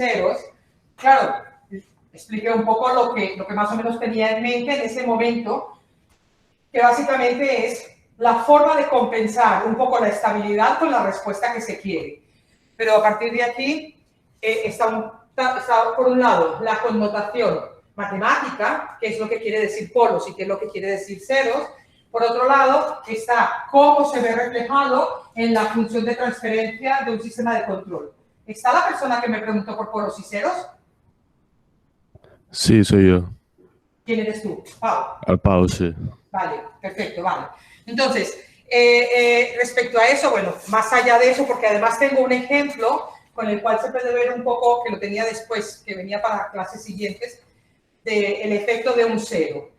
ceros, claro, expliqué un poco lo que más o menos tenía en mente en ese momento, que básicamente es la forma de compensar un poco la estabilidad con la respuesta que se quiere. Pero a partir de aquí está por un lado la connotación matemática, que es lo que quiere decir polos y qué es lo que quiere decir ceros. Por otro lado, está cómo se ve reflejado en la función de transferencia de un sistema de control. ¿Está la persona que me preguntó por polos y ceros? Sí, soy yo. ¿Quién eres tú? Pau. Al Pau, sí. Vale, perfecto, vale. Entonces, respecto a eso, bueno, más allá de eso, porque además tengo un ejemplo con el cual se puede ver un poco, que lo tenía después, que venía para clases siguientes, del efecto de un cero.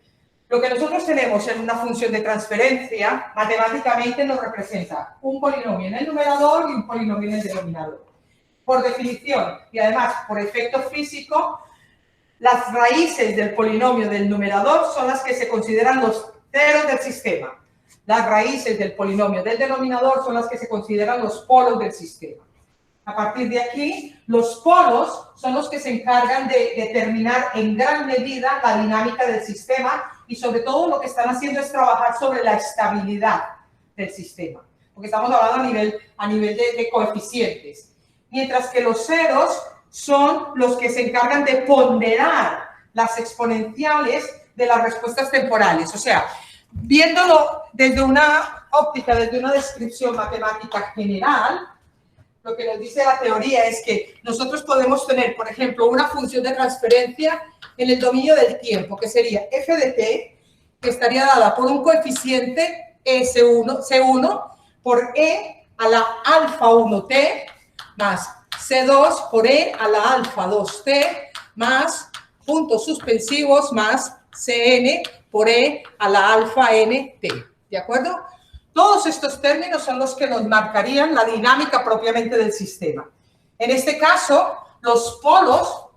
Lo que nosotros tenemos en una función de transferencia, matemáticamente nos representa un polinomio en el numerador y un polinomio en el denominador. Por definición, y además por efecto físico, las raíces del polinomio del numerador son las que se consideran los ceros del sistema. Las raíces del polinomio del denominador son las que se consideran los polos del sistema. A partir de aquí, los polos son los que se encargan de determinar en gran medida la dinámica del sistema y sobre todo lo que están haciendo es trabajar sobre la estabilidad del sistema. Porque estamos hablando a nivel de coeficientes. Mientras que los ceros son los que se encargan de ponderar las exponenciales de las respuestas temporales. O sea, viéndolo desde una óptica, desde una descripción matemática general, lo que nos dice la teoría es que nosotros podemos tener, por ejemplo, una función de transferencia en el dominio del tiempo, que sería f de t, que estaría dada por un coeficiente C1 por e a la alfa 1t más C2 por e a la alfa 2t más puntos suspensivos más Cn por e a la alfa nt. ¿De acuerdo? Todos estos términos son los que nos marcarían la dinámica propiamente del sistema. En este caso, los polos,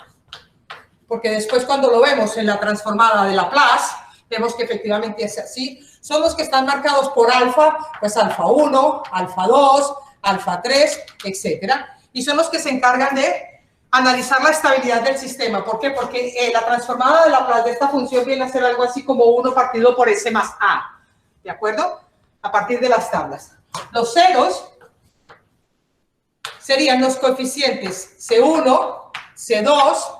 porque después cuando lo vemos en la transformada de Laplace, vemos que efectivamente es así, son los que están marcados por alfa, pues alfa 1, alfa 2, alfa 3, etcétera. Y son los que se encargan de analizar la estabilidad del sistema. ¿Por qué? Porque la transformada de Laplace de esta función viene a ser algo así como 1 partido por s más a. ¿De acuerdo? A partir de las tablas. Los ceros serían los coeficientes C1, C2,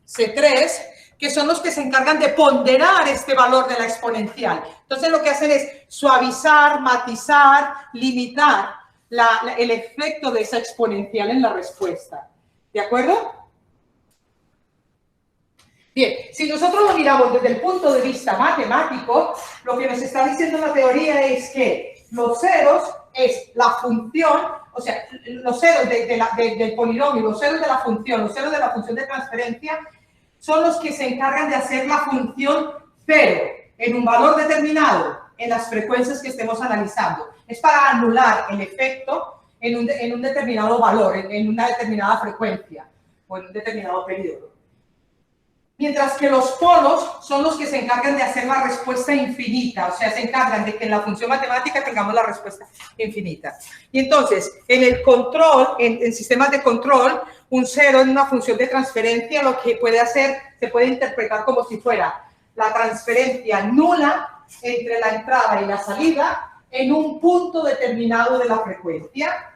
C3, que son los que se encargan de ponderar este valor de la exponencial. Entonces lo que hacen es suavizar, matizar, limitar el efecto de esa exponencial en la respuesta. ¿De acuerdo? Bien, si nosotros lo miramos desde el punto de vista matemático, lo que nos está diciendo la teoría es que los ceros es la función, o sea, los ceros del polinomio, los ceros de la función, los ceros de la función de transferencia, son los que se encargan de hacer la función cero en un valor determinado en las frecuencias que estemos analizando. Es para anular el efecto en un determinado valor, en una determinada frecuencia o en un determinado periodo. Mientras que los polos son los que se encargan de hacer la respuesta infinita, o sea, se encargan de que en la función matemática tengamos la respuesta infinita. Y entonces, en el control, en sistemas de control, un cero en una función de transferencia lo que puede hacer, se puede interpretar como si fuera la transferencia nula entre la entrada y la salida en un punto determinado de la frecuencia.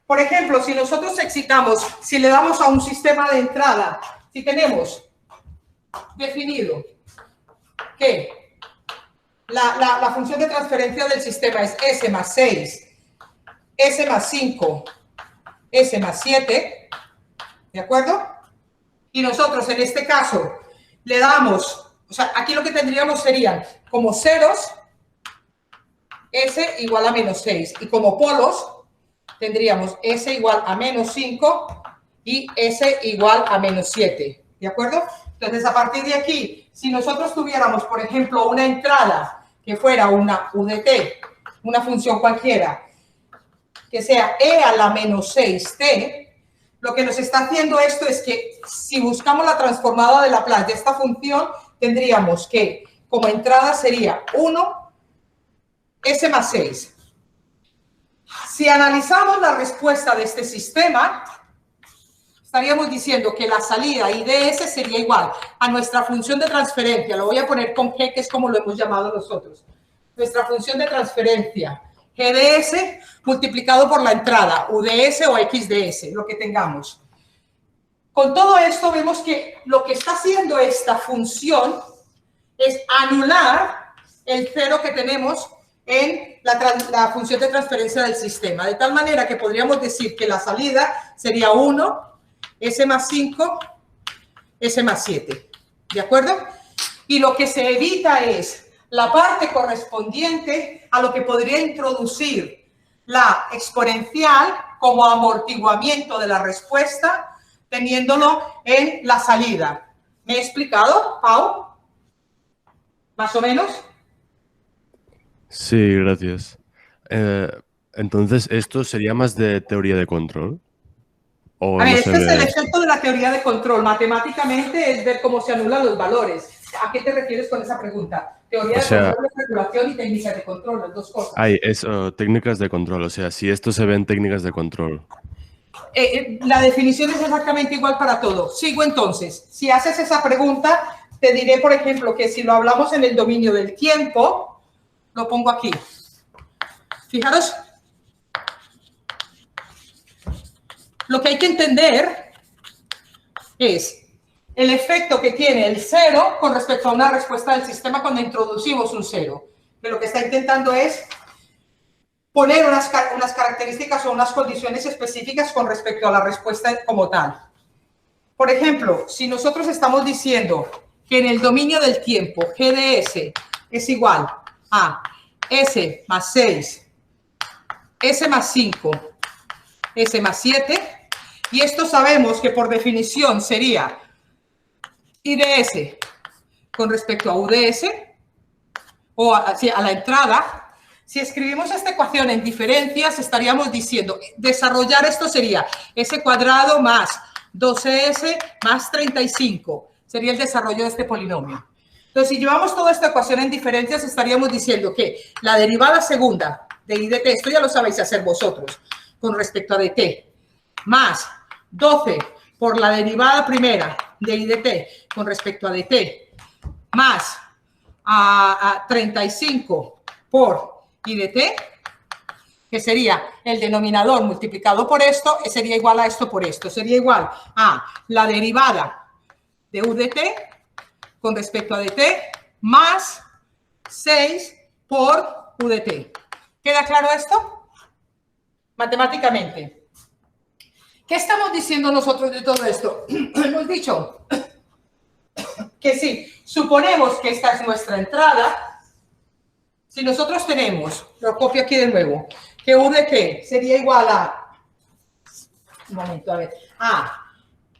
Por ejemplo, si nosotros excitamos, si le damos a un sistema de entrada, si tenemos definido que la función de transferencia del sistema es S más 6, S más 5, S más 7, ¿de acuerdo? Y nosotros en este caso le damos, o sea, aquí lo que tendríamos serían como ceros, S igual a menos 6, y como polos tendríamos S igual a menos 5 y S igual a menos 7, ¿de acuerdo? Entonces, a partir de aquí, si nosotros tuviéramos, por ejemplo, una entrada que fuera una UDT, una función cualquiera, que sea e a la menos 6t, lo que nos está haciendo esto es que si buscamos la transformada de Laplace de esta función, tendríamos que como entrada sería 1 s más 6. Si analizamos la respuesta de este sistema, estaríamos diciendo que la salida IDS sería igual a nuestra función de transferencia. Lo voy a poner con G, que es como lo hemos llamado nosotros. Nuestra función de transferencia, GDS multiplicado por la entrada, UDS o XDS, lo que tengamos. Con todo esto vemos que lo que está haciendo esta función es anular el cero que tenemos en la función de transferencia del sistema. De tal manera que podríamos decir que la salida sería 1, S más 5, S más 7. ¿De acuerdo? Y lo que se evita es la parte correspondiente a lo que podría introducir la exponencial como amortiguamiento de la respuesta, teniéndolo en la salida. ¿Me he explicado, Pau? ¿Más o menos? Sí, gracias. Entonces, ¿esto sería más de teoría de control? ¿O A ver, no este es el efecto de la teoría de control. Matemáticamente es ver cómo se anulan los valores. ¿A qué te refieres con esa pregunta? Teoría de control, de regulación y técnicas de control, las dos cosas. Hay técnicas de control, o sea, si esto se ve en técnicas de control. La definición es exactamente igual para todo. Sigo entonces. Si haces esa pregunta, te diré, por ejemplo, que si lo hablamos en el dominio del tiempo, lo pongo aquí. Fijaros, lo que hay que entender es el efecto que tiene el cero con respecto a una respuesta del sistema cuando introducimos un cero. Que lo que está intentando es poner unas características o unas condiciones específicas con respecto a la respuesta como tal. Por ejemplo, si nosotros estamos diciendo que en el dominio del tiempo GDS es igual a S más 6, S más 5, S más 7, y esto sabemos que por definición sería IDS con respecto a UDS o a la entrada. Si escribimos esta ecuación en diferencias, estaríamos diciendo, desarrollar esto sería S cuadrado más 12S más 35. Sería el desarrollo de este polinomio. Entonces, si llevamos toda esta ecuación en diferencias, estaríamos diciendo que la derivada segunda de I de t, esto ya lo sabéis hacer vosotros, con respecto a dt, más 12 por la derivada primera de I de t con respecto a dt, más a 35 por I de t, que sería el denominador multiplicado por esto, sería igual a esto por esto. Sería igual a la derivada de U de t con respecto a dt más 6 por U de t. ¿Queda claro esto? Matemáticamente. ¿Qué estamos diciendo nosotros de todo esto? Hemos dicho que si suponemos que esta es nuestra entrada, si nosotros tenemos, lo copio aquí de nuevo, que U de t sería igual a, un momento, a ver, a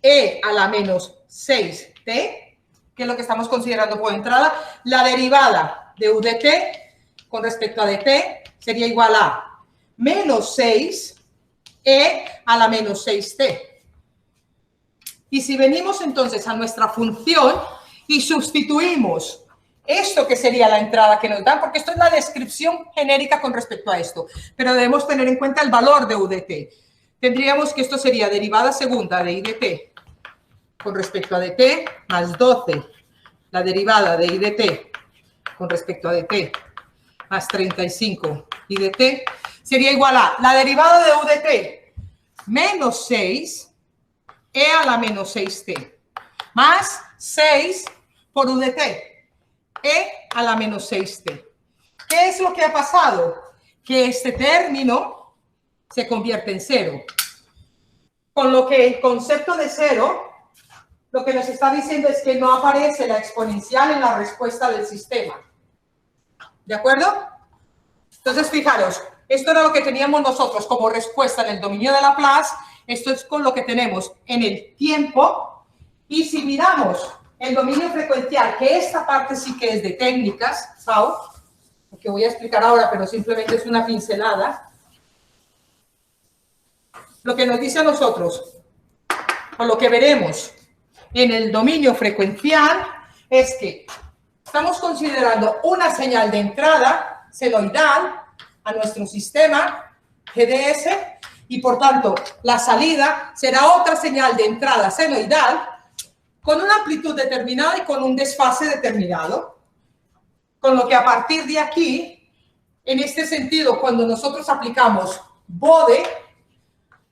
e a la menos 6t, que es lo que estamos considerando por entrada, la derivada de U de t con respecto a dt sería igual a menos 6 e a la menos 6t. Y si venimos entonces a nuestra función y sustituimos esto que sería la entrada que nos dan, porque esto es la descripción genérica con respecto a esto, pero debemos tener en cuenta el valor de U de t. Tendríamos que esto sería derivada segunda de I de t con respecto a dt más 12, la derivada de I de t con respecto a dt más 35 I de t, sería igual a la derivada de U de t menos 6 e a la menos 6t más 6 por U de t e a la menos 6t. ¿Qué es lo que ha pasado? Que este término se convierte en cero. Con lo que el concepto de cero lo que nos está diciendo es que no aparece la exponencial en la respuesta del sistema. ¿De acuerdo? Entonces, fijaros, esto era lo que teníamos nosotros como respuesta en el dominio de Laplace, esto es con lo que tenemos en el tiempo, y si miramos el dominio frecuencial, que esta parte sí que es de técnicas, Pau, que voy a explicar ahora, pero simplemente es una pincelada, lo que nos dice a nosotros, o lo que veremos en el dominio frecuencial, es que estamos considerando una señal de entrada senoidal a nuestro sistema GDS, y por tanto la salida será otra señal de entrada senoidal con una amplitud determinada y con un desfase determinado. Con lo que a partir de aquí, en este sentido, cuando nosotros aplicamos BODE,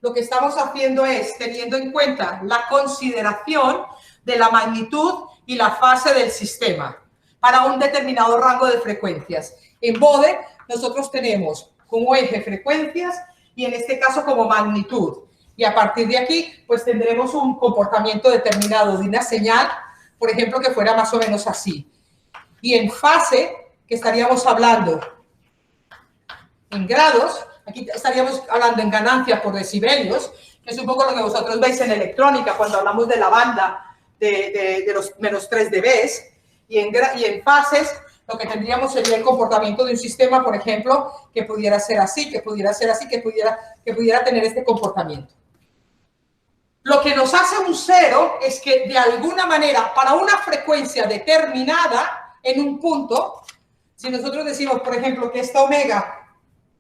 lo que estamos haciendo es teniendo en cuenta la consideración de la magnitud y la fase del sistema para un determinado rango de frecuencias. En BODE nosotros tenemos como eje frecuencias y en este caso como magnitud. Y a partir de aquí, pues tendremos un comportamiento determinado de una señal, por ejemplo, que fuera más o menos así. Y en fase, que estaríamos hablando en grados, aquí estaríamos hablando en ganancia por decibelios, que es un poco lo que vosotros veis en electrónica cuando hablamos de la banda de los menos 3 dB, y en fases lo que tendríamos sería el comportamiento de un sistema, por ejemplo, que pudiera ser así, que pudiera ser así, que pudiera tener este comportamiento. Lo que nos hace un cero es que de alguna manera, para una frecuencia determinada en un punto, si nosotros decimos, por ejemplo, que esta omega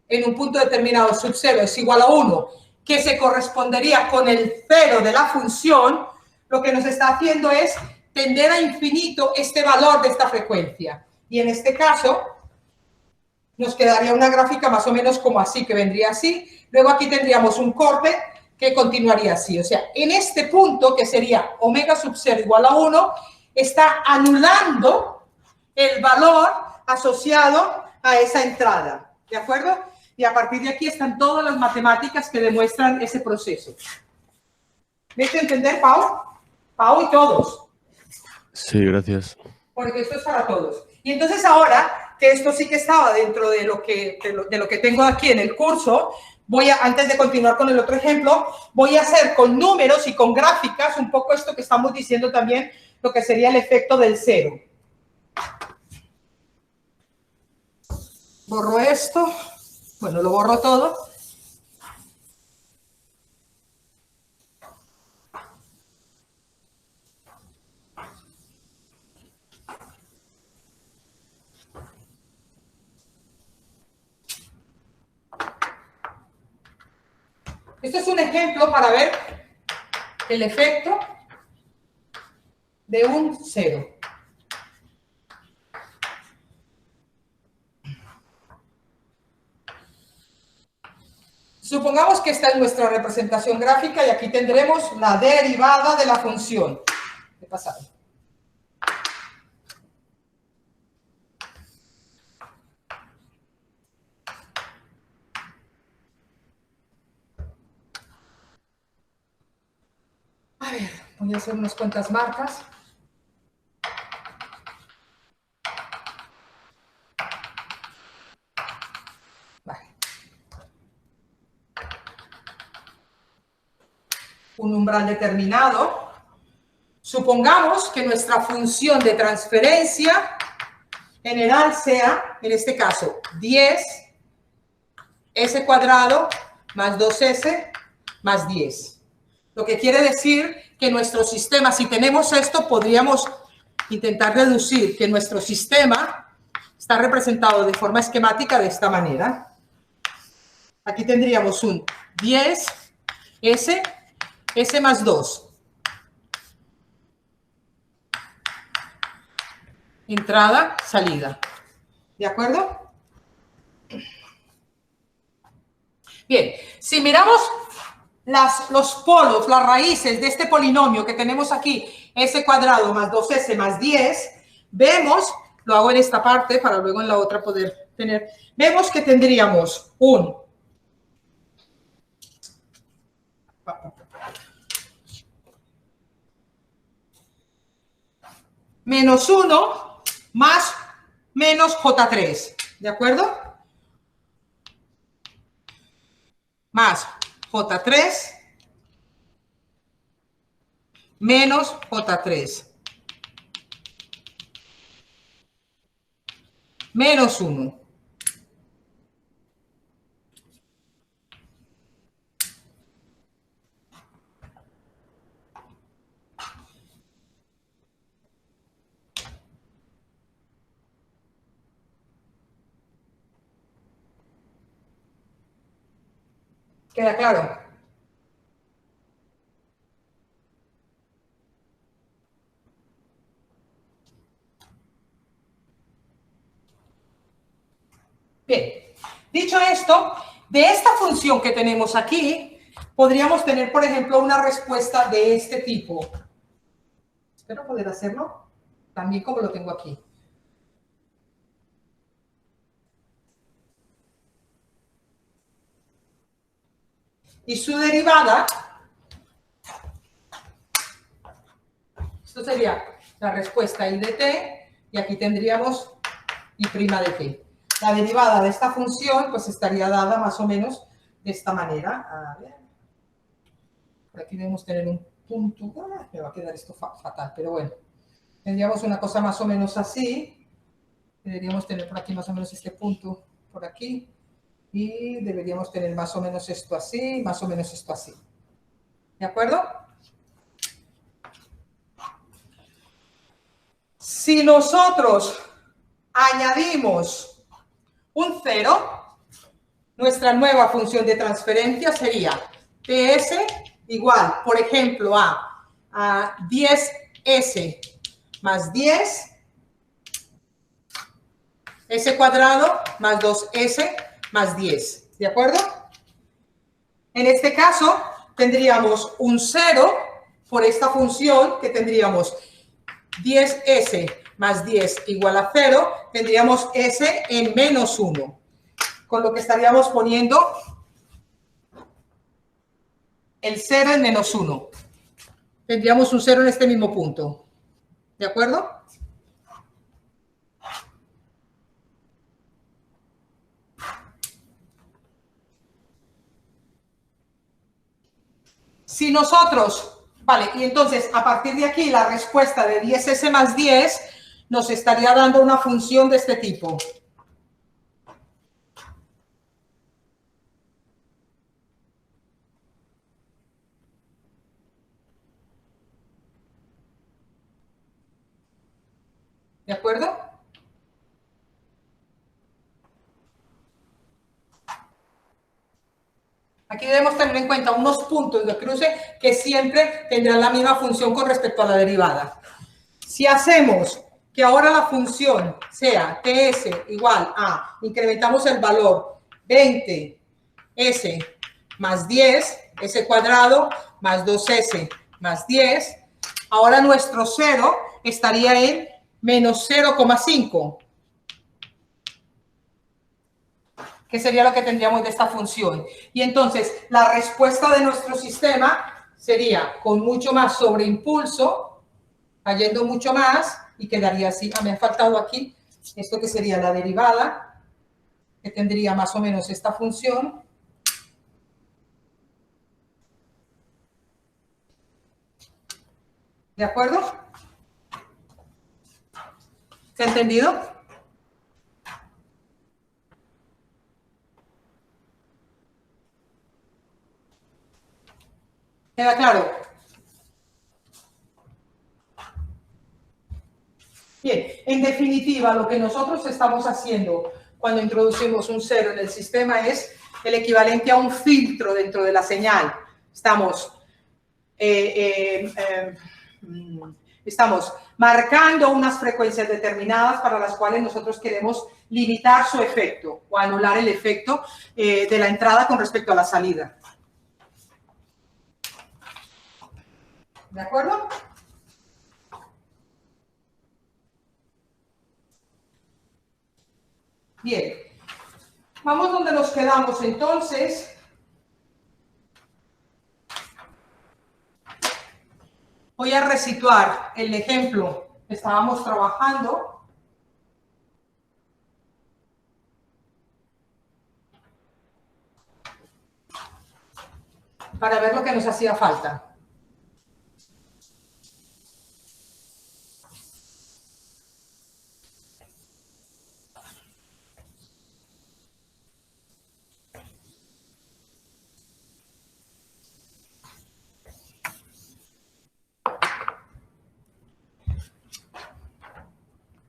en un punto determinado sub 0 es igual a 1, que se correspondería con el cero de la función, lo que nos está haciendo es tender a infinito este valor de esta frecuencia. Y en este caso, nos quedaría una gráfica más o menos como así, que vendría así. Luego aquí tendríamos un corte que continuaría así. O sea, en este punto, que sería omega sub 0 igual a 1, está anulando el valor asociado a esa entrada. ¿De acuerdo? Y a partir de aquí están todas las matemáticas que demuestran ese proceso. ¿Me has hecho entender, Pau? Pau y todos. Sí, gracias. Porque esto es para todos. Y entonces ahora, que esto sí que estaba dentro de lo que tengo aquí en el curso, antes de continuar con el otro ejemplo, voy a hacer con números y con gráficas un poco esto que estamos diciendo también, lo que sería el efecto del cero. Borro esto. Bueno, lo borro todo. Esto es un ejemplo para ver el efecto de un cero. Supongamos que esta es nuestra representación gráfica y aquí tendremos la derivada de la función. ¿Qué pasa? A ver, voy a hacer unas cuantas marcas. Vale. Un umbral determinado. Supongamos que nuestra función de transferencia general sea, en este caso, 10 s cuadrado más 2s más 10. Lo que quiere decir que nuestro sistema, si tenemos esto, podríamos intentar deducir que nuestro sistema está representado de forma esquemática de esta manera. Aquí tendríamos un 10s, s más 2. Entrada, salida. ¿De acuerdo? Bien, si miramos los polos, las raíces de este polinomio que tenemos aquí, s cuadrado más 2s más 10, vemos, lo hago en esta parte para luego en la otra poder tener, vemos que tendríamos un menos 1 más menos J3, ¿de acuerdo? Más J3 menos J3 menos 1. ¿Queda claro? Bien, dicho esto, de esta función que tenemos aquí, podríamos tener, por ejemplo, una respuesta de este tipo. Espero poder hacerlo también como lo tengo aquí. Y su derivada, esto sería la respuesta I de t, y aquí tendríamos I' de t. La derivada de esta función pues estaría dada más o menos de esta manera. A ver. Por aquí debemos tener un punto. Me va a quedar esto fatal, pero bueno. Tendríamos una cosa más o menos así. Deberíamos tener por aquí más o menos este punto por aquí. Y deberíamos tener más o menos esto así, más o menos esto así. ¿De acuerdo? Si nosotros añadimos un 0, nuestra nueva función de transferencia sería ts igual, por ejemplo, a 10s más 10, s cuadrado más 2s más 10. ¿De acuerdo? En este caso, tendríamos un 0 por esta función que tendríamos 10s más 10 igual a 0, tendríamos s en menos 1, con lo que estaríamos poniendo el 0 en menos 1. Tendríamos un 0 en este mismo punto. ¿De acuerdo? Si nosotros, vale, y entonces a partir de aquí la respuesta de 10s más 10 nos estaría dando una función de este tipo. ¿De acuerdo? Aquí debemos tener en cuenta unos puntos de cruce que siempre tendrán la misma función con respecto a la derivada. Si hacemos que ahora la función sea ts igual a, incrementamos el valor 20s más 10, s cuadrado más 2s más 10, ahora nuestro 0 estaría en menos 0,5. Que sería lo que tendríamos de esta función. Y entonces, la respuesta de nuestro sistema sería con mucho más sobreimpulso, cayendo mucho más, y quedaría así. Me ha faltado aquí esto que sería la derivada, que tendría más o menos esta función. ¿De acuerdo? ¿Se ha entendido? ¿Queda claro? Bien, en definitiva, lo que nosotros estamos haciendo cuando introducimos un 0 en el sistema es el equivalente a un filtro dentro de la señal. Estamos marcando unas frecuencias determinadas para las cuales nosotros queremos limitar su efecto o anular el efecto de la entrada con respecto a la salida. ¿De acuerdo? Bien. Vamos donde nos quedamos entonces. Voy a resituar el ejemplo que estábamos trabajando. Para ver lo que nos hacía falta.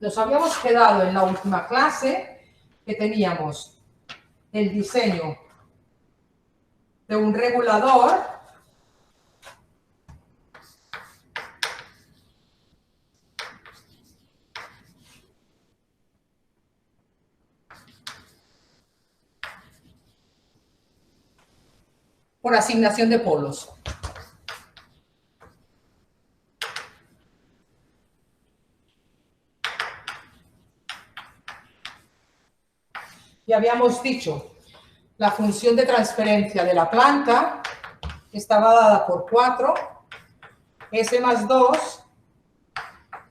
Nos habíamos quedado en la última clase que teníamos el diseño de un regulador por asignación de polos. Y habíamos dicho, la función de transferencia de la planta estaba dada por 4, S más 2,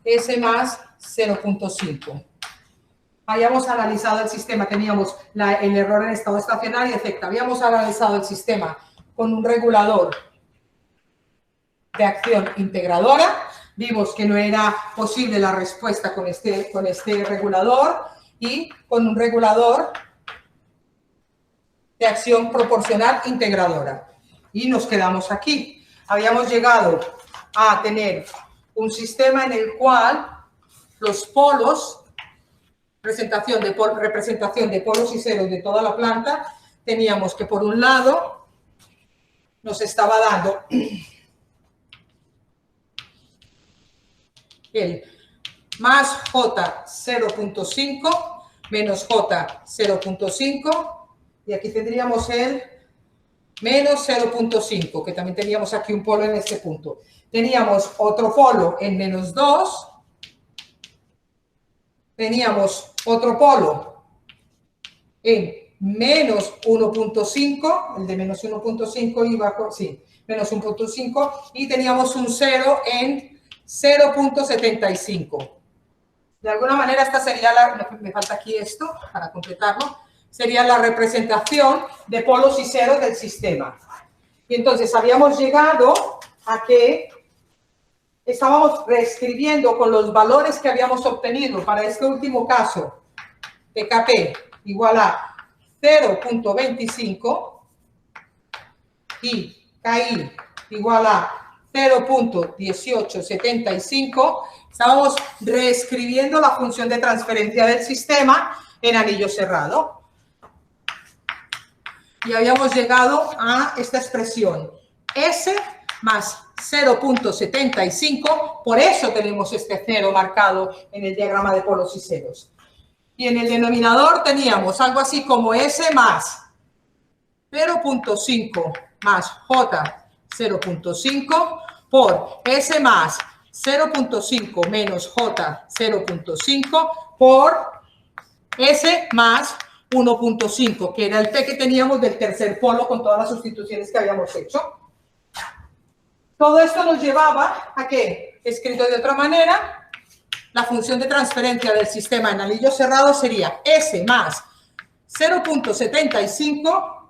S más 0.5. Habíamos analizado el sistema, teníamos el error en estado estacionario, etc. Habíamos analizado el sistema con un regulador de acción integradora. Vimos que no era posible la respuesta con este regulador y con un regulador de acción proporcional integradora. Y nos quedamos aquí. Habíamos llegado a tener un sistema en el cual los polos, representación de polos y ceros de toda la planta, teníamos que por un lado nos estaba dando el más J 0.5 menos J 0.5 y aquí tendríamos el menos 0.5, que también teníamos aquí un polo en este punto. Teníamos otro polo en menos 2, teníamos otro polo en menos 1.5, el de menos 1.5 iba con, sí, menos 1.5, y teníamos un 0 en 0.75. De alguna manera esta sería me falta aquí esto para completarlo, sería la representación de polos y ceros del sistema. Y entonces habíamos llegado a que estábamos reescribiendo con los valores que habíamos obtenido para este último caso de Kp igual a 0.25 y Ki igual a 0.1875, estábamos reescribiendo la función de transferencia del sistema en anillo cerrado. Y habíamos llegado a esta expresión, S más 0.75, por eso tenemos este 0 marcado en el diagrama de polos y ceros. Y en el denominador teníamos algo así como S más 0.5 más J 0.5 por S más 0.5 menos J 0.5 por S más 1.5, que era el P que teníamos del tercer polo con todas las sustituciones que habíamos hecho. Todo esto nos llevaba a que, escrito de otra manera, la función de transferencia del sistema en anillo cerrado sería S más 0.75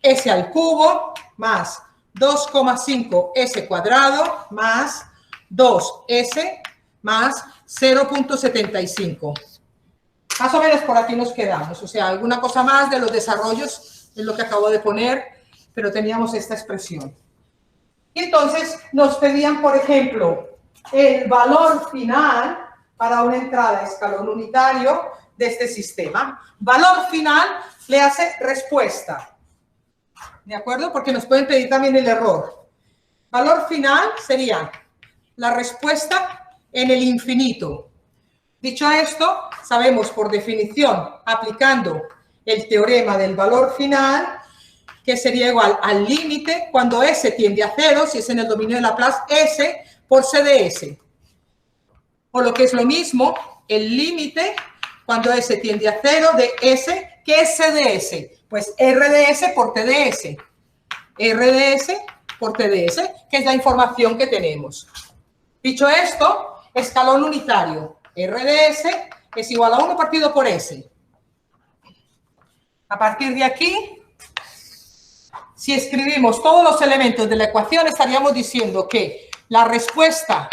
S al cubo más 2,5 S cuadrado más 2S más 0.75. Más o menos por aquí nos quedamos. O sea, alguna cosa más de los desarrollos es lo que acabo de poner, pero teníamos esta expresión. Y entonces nos pedían, por ejemplo, el valor final para una entrada a escalón unitario de este sistema. Valor final le hace respuesta. ¿De acuerdo? Porque nos pueden pedir también el error. Valor final sería la respuesta en el infinito. Dicho esto, sabemos por definición, aplicando el teorema del valor final, que sería igual al límite cuando S tiende a 0, si es en el dominio de Laplace, S por C de S. O lo que es lo mismo, el límite cuando S tiende a 0 de S, ¿qué es C de S? Pues R de S por T de S. R de S por T de S, que es la información que tenemos. Dicho esto, escalón unitario. R de S es igual a 1 partido por S. A partir de aquí, si escribimos todos los elementos de la ecuación, estaríamos diciendo que la respuesta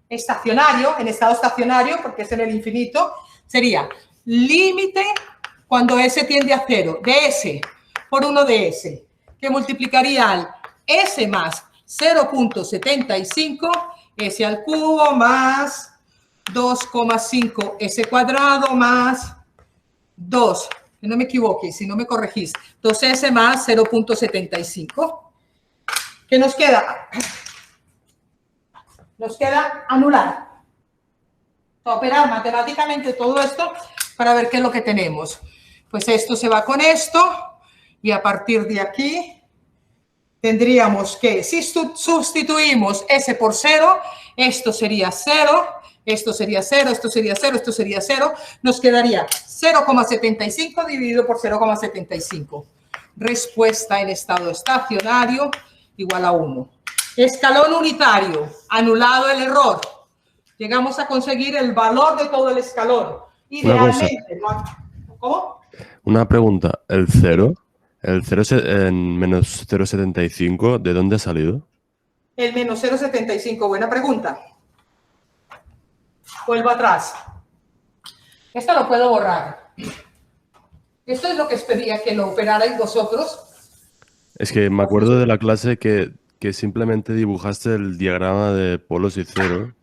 estacionario, en estado estacionario, porque es en el infinito, sería límite cuando S tiende a 0 de S por 1 de S, que multiplicaría al S más 0.75 S al cubo más 2,5 S cuadrado más 2 que no me equivoque, si no me corregís, 2S más 0.75. ¿Qué nos queda? Nos queda anular. Operar matemáticamente todo esto para ver qué es lo que tenemos. Pues esto se va con esto y a partir de aquí tendríamos que, si sustituimos S por 0, esto sería 0, esto sería 0, esto sería 0, esto sería 0, nos quedaría 0,75 dividido por 0,75. Respuesta en estado estacionario igual a 1. Escalón unitario, anulado el error. Llegamos a conseguir el valor de todo el escalón. Idealmente, ¿cómo? Una pregunta, ¿el 0 en menos 0,75, ¿de dónde ha salido? El menos 0,75, buena pregunta. Vuelvo atrás. Esto lo puedo borrar. Esto es lo que espería que lo operarais vosotros. Es que me acuerdo de la clase que simplemente dibujaste el diagrama de polos y cero.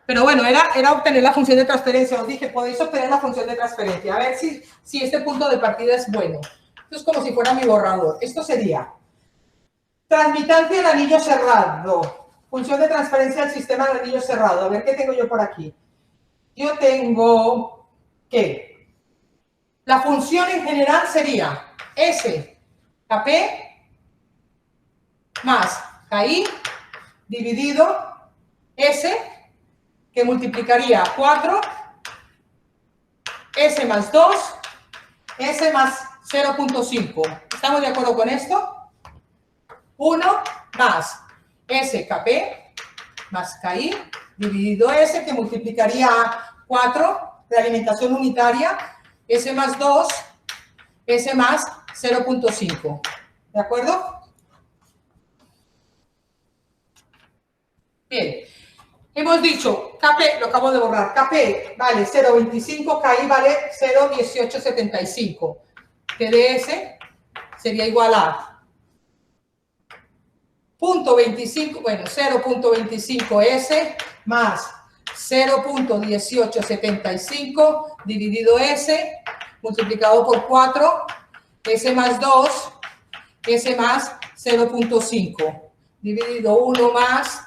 Pero bueno, era obtener la función de transferencia. Os dije, podéis obtener la función de transferencia. A ver si este punto de partida es bueno. Esto es como si fuera mi borrador. Esto sería transmitancia del anillo cerrado. Función de transferencia del sistema del anillo cerrado. A ver, ¿qué tengo yo por aquí? Yo tengo que la función en general sería S KP más KI dividido S, que multiplicaría 4, S más 2, S más 0.5. ¿Estamos de acuerdo con esto? 1 más SKP más KI dividido S, que multiplicaría 4 de alimentación unitaria, S más 2, S más 0.5. ¿De acuerdo? Bien. Hemos dicho, KP, lo acabo de borrar, KP vale 0,25, KI vale 0,1875. TDS sería igual a 0.25 S más 0.1875 dividido S multiplicado por 4, S más 2, S más 0.5 dividido 1 más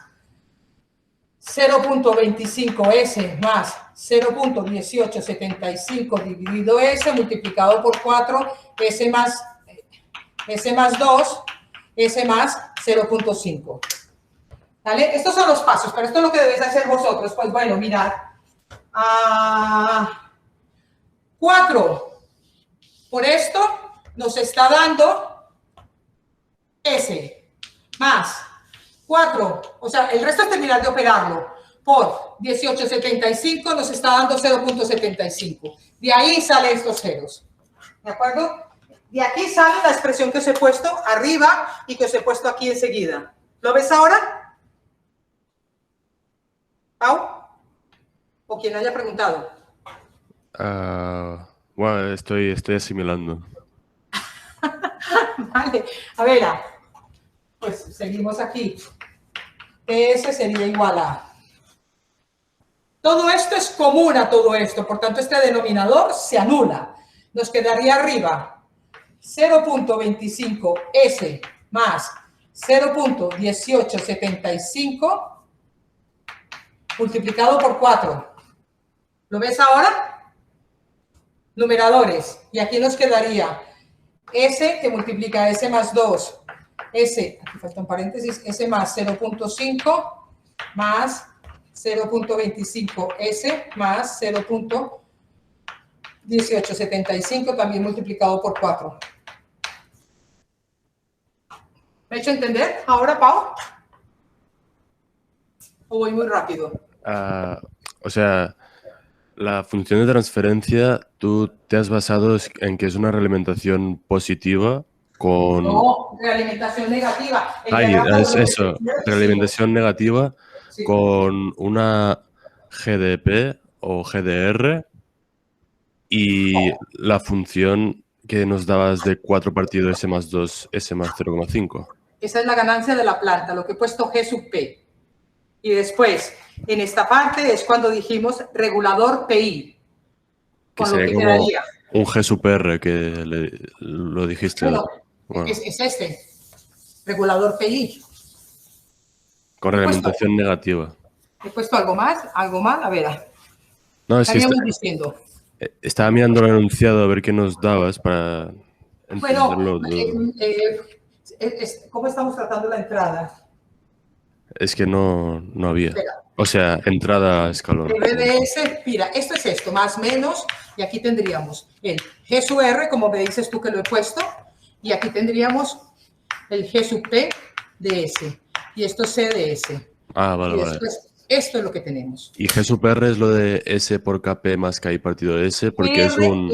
0.25 S más 0.1875 dividido S multiplicado por 4, S más 2, S más 0.5. ¿Vale? Estos son los pasos, pero esto es lo que debéis hacer vosotros. Pues bueno, mirad. 4 por esto nos está dando S más 4, o sea, el resto es terminar de operarlo, por 18,75 nos está dando 0.75. De ahí salen estos ceros. ¿De acuerdo? De aquí sale la expresión que os he puesto arriba y que os he puesto aquí enseguida. ¿Lo ves ahora? ¿Pau? ¿O quien haya preguntado? Bueno, estoy asimilando. Vale, a ver, pues seguimos aquí. TS sería igual a... Todo esto es común a todo esto, por tanto este denominador se anula. Nos quedaría arriba 0.25 S más 0.1875 multiplicado por 4. ¿Lo ves ahora? Numeradores. Y aquí nos quedaría S que multiplica S más 2. S, aquí falta un paréntesis, S más 0.5 más 0.25 S más 0.1875 también multiplicado por 4. ¿Me he hecho entender ahora, Pau? ¿O voy muy rápido? O sea, la función de transferencia, tú te has basado en que es una realimentación positiva con... No, realimentación negativa. Ahí, es eso, realimentación negativa sí, con una GDP o GDR y la función que nos dabas de 4 partido S más 2, S más 0,5. Esa es la ganancia de la planta, lo que he puesto G sub P. Y después, en esta parte es cuando dijimos regulador PI. Con lo que quedaría. Un G sub R que lo dijiste. Bueno, Bueno, es este, regulador PI. con realimentación negativa. ¿He puesto algo más? ¿Algo mal? A ver, No, es que estaríamos diciendo. estaba mirando el enunciado a ver qué nos dabas para Bueno, entenderlo todo. ¿cómo estamos tratando la entrada? Es que no había. Espera. O sea, entrada a escalón. RDS, mira, esto es esto, más menos, y aquí tendríamos el G sub R, como me dices tú que lo he puesto, y aquí tendríamos el G sub P de S, y esto es C de S. Ah, vale, Y vale. después, esto es lo que tenemos. Y G sub R es lo de S por KP más KI partido de S, porque es un...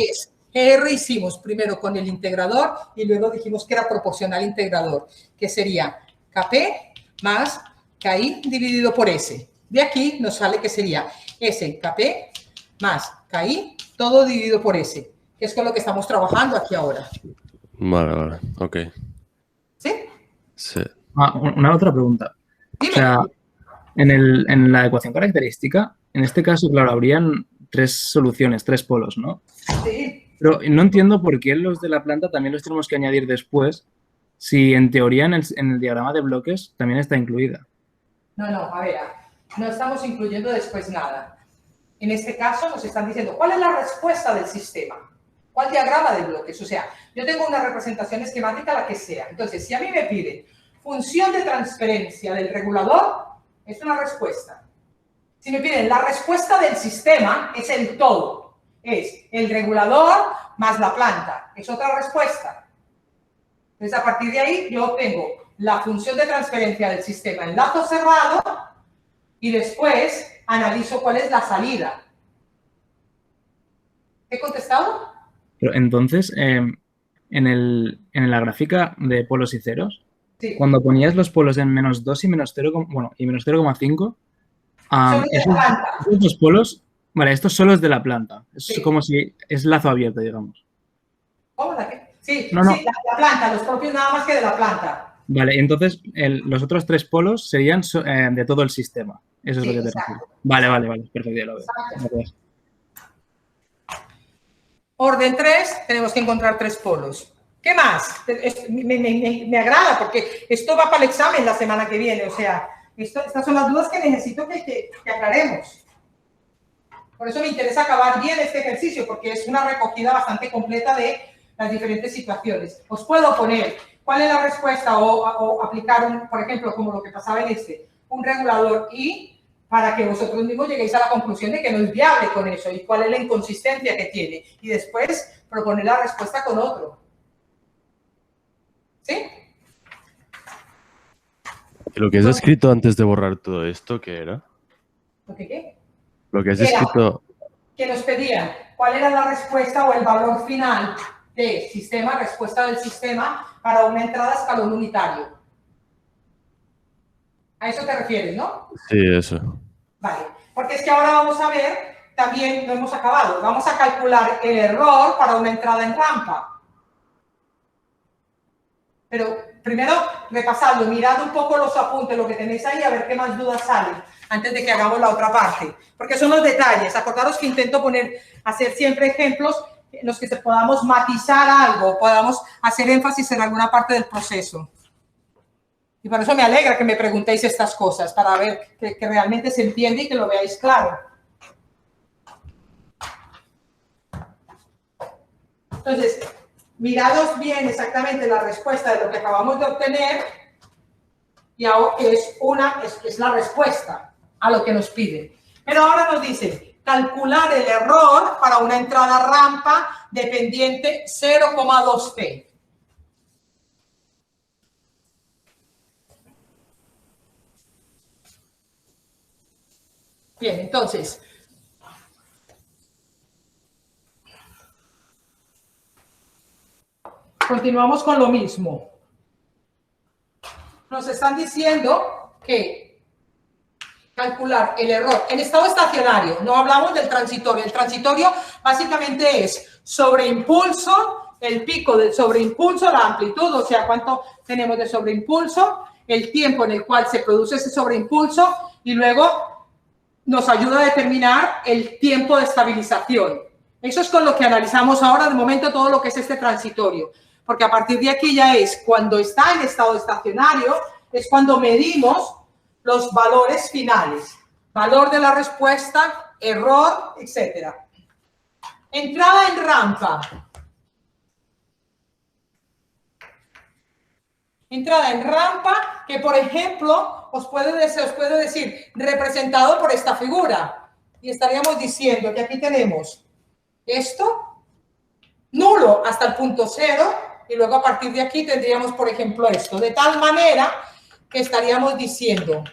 R hicimos primero con el integrador y luego dijimos que era proporcional integrador, que sería KP más KI dividido por S. De aquí nos sale que sería S, KP más KI, todo dividido por S, que es con lo que estamos trabajando aquí ahora. Vale, ok. ¿Sí? Sí. Una otra pregunta. Dime. O sea, en la ecuación característica, en este caso, claro, habrían 3 soluciones, 3 polos, ¿no? Sí. Pero no entiendo por qué los de la planta también los tenemos que añadir después, si en teoría en el diagrama de bloques también está incluida. No, a ver, no estamos incluyendo después nada. En este caso nos están diciendo, ¿cuál es la respuesta del sistema? ¿Cuál diagrama de bloques? O sea, yo tengo una representación esquemática, la que sea. Entonces, si a mí me piden función de transferencia del regulador, es una respuesta. Si me piden la respuesta del sistema, es el todo. Es el regulador más la planta. Es otra respuesta. Entonces, a partir de ahí, yo tengo la función de transferencia del sistema en lazo cerrado y después analizo cuál es la salida. ¿He contestado? Pero entonces, en la gráfica de polos y ceros, Sí. cuando ponías los polos en -2 y menos 0, bueno, y menos 0,5, Son de la planta. esos dos polos, vale, estos solo es de la planta. Es Sí. como si es lazo abierto, digamos. ¿Cómo la que? Sí, No. sí, la planta, los propios nada más que de la planta. Vale, entonces los otros 3 polos serían de todo el sistema. Eso es Sí, lo que te exacto. refiero. Vale, perfecto, ya lo veo. Exacto. Gracias. Orden 3, tenemos que encontrar 3 polos. ¿Qué más? Me agrada porque esto va para el examen la semana que viene. O sea, estas son las dudas que necesito que aclaremos. Por eso me interesa acabar bien este ejercicio, porque es una recogida bastante completa de las diferentes situaciones. Os puedo poner cuál es la respuesta o aplicar, por ejemplo, como lo que pasaba en un regulador I, para que vosotros mismos lleguéis a la conclusión de que no es viable con eso y cuál es la inconsistencia que tiene. Y después proponer la respuesta con otro. ¿Sí? Lo que has escrito antes de borrar todo esto, ¿qué era? ¿Lo que qué? Lo que has Era escrito... que nos pedían cuál era la respuesta o el valor final del sistema, respuesta del sistema, para una entrada a escalón unitario. A eso te refieres, ¿no? Sí, eso. Vale, porque es que ahora vamos a ver, también no hemos acabado, vamos a calcular el error para una entrada en rampa. Pero primero, repasadlo, mirad un poco los apuntes, lo que tenéis ahí, a ver qué más dudas salen, antes de que hagamos la otra parte. Porque son los detalles. Acordaros que intento hacer siempre ejemplos en los que podamos matizar algo, podamos hacer énfasis en alguna parte del proceso. Y por eso me alegra que me preguntéis estas cosas, para ver que realmente se entiende y que lo veáis claro. Entonces, mirados bien exactamente la respuesta de lo que acabamos de obtener y ahora es la respuesta a lo que nos piden. Pero ahora nos dicen calcular el error para una entrada rampa dependiente 0,2T. Bien, entonces, continuamos con lo mismo. Nos están diciendo que calcular el error en estado estacionario, no hablamos del transitorio. El transitorio básicamente es sobreimpulso, el pico del sobreimpulso, la amplitud, o sea, cuánto tenemos de sobreimpulso, el tiempo en el cual se produce ese sobreimpulso y luego nos ayuda a determinar el tiempo de estabilización. Eso es con lo que analizamos ahora, de momento, todo lo que es este transitorio. Porque a partir de aquí ya es cuando está en estado estacionario, es cuando medimos los valores finales. Valor de la respuesta, error, etc. Entrada en rampa. Entrada en rampa, que por ejemplo, os puedo decir, representado por esta figura. Y estaríamos diciendo que aquí tenemos esto, nulo hasta el punto 0, y luego a partir de aquí tendríamos, por ejemplo, esto. De tal manera que estaríamos diciendo,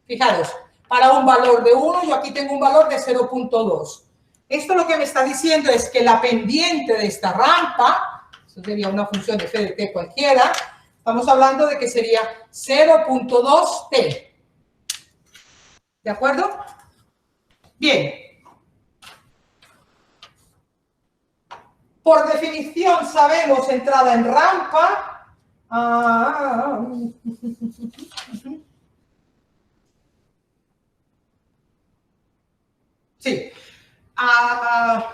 fijaros, para un valor de 1, yo aquí tengo un valor de 0.2. Esto lo que me está diciendo es que la pendiente de esta rampa, eso sería una función de f de t cualquiera, estamos hablando de que sería 0.2t. ¿De acuerdo? Bien. Por definición sabemos entrada en rampa. Sí. A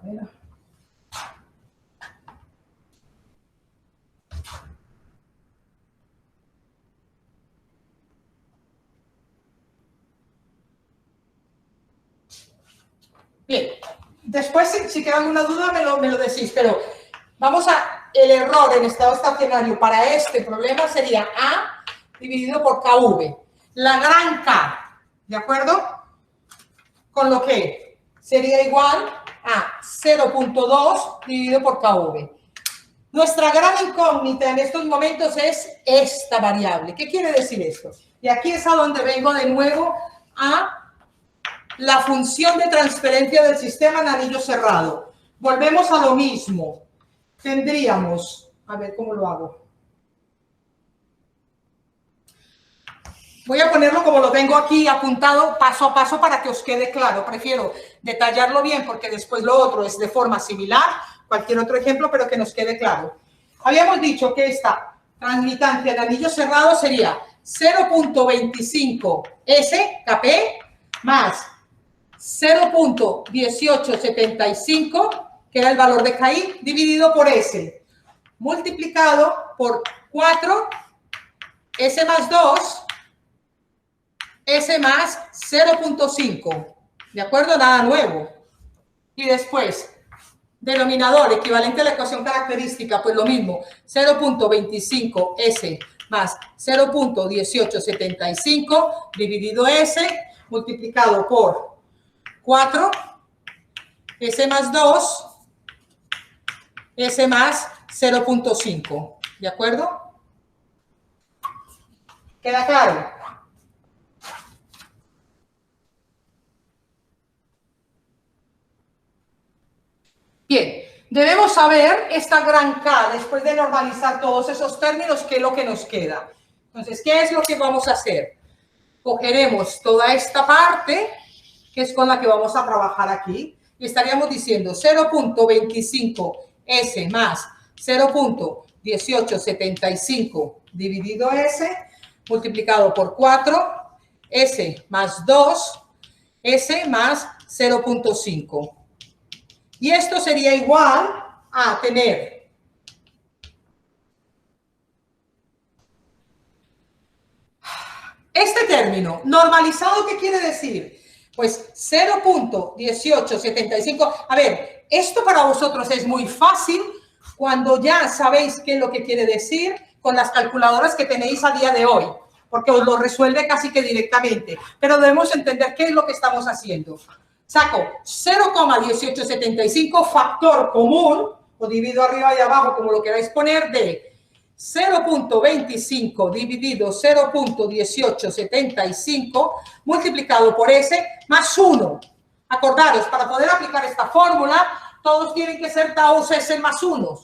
ver. Bien. Después, si queda alguna duda, me lo decís, pero vamos a, el error en estado estacionario para este problema sería A dividido por KV. La gran K, ¿de acuerdo? Con lo que sería igual a 0.2 dividido por KV. Nuestra gran incógnita en estos momentos es esta variable. ¿Qué quiere decir esto? Y aquí es a donde vengo de nuevo a la función de transferencia del sistema en anillo cerrado. Volvemos a lo mismo. Tendríamos, a ver cómo lo hago. Voy a ponerlo como lo tengo aquí apuntado paso a paso para que os quede claro. Prefiero detallarlo bien porque después lo otro es de forma similar, cualquier otro ejemplo, pero que nos quede claro. Habíamos dicho que esta transmitancia en anillo cerrado sería 0.25 S, KP, más 0.1875, que era el valor de KI, dividido por S, multiplicado por 4, S más 2, S más 0.5. ¿De acuerdo? Nada nuevo. Y después, denominador equivalente a la ecuación característica, pues lo mismo, 0.25 S más 0.1875 dividido S, multiplicado por 4, S más 2, S más 0.5. ¿De acuerdo? ¿Queda claro? Bien, debemos saber esta gran K, después de normalizar todos esos términos, qué es lo que nos queda. Entonces, ¿qué es lo que vamos a hacer? Cogeremos toda esta parte, que es con la que vamos a trabajar aquí, y estaríamos diciendo 0.25 S más 0.1875 dividido S, multiplicado por 4, S más 2, S más 0.5. Y esto sería igual a tener este término normalizado. ¿Qué quiere decir? Pues 0.1875. A ver, esto para vosotros es muy fácil cuando ya sabéis qué es lo que quiere decir con las calculadoras que tenéis a día de hoy, porque os lo resuelve casi que directamente. Pero debemos entender qué es lo que estamos haciendo. Saco 0,1875 factor común, o divido arriba y abajo, como lo queráis poner, de 0.25 dividido 0.1875 multiplicado por S más 1. Acordaros, para poder aplicar esta fórmula, todos tienen que ser tau S más 1.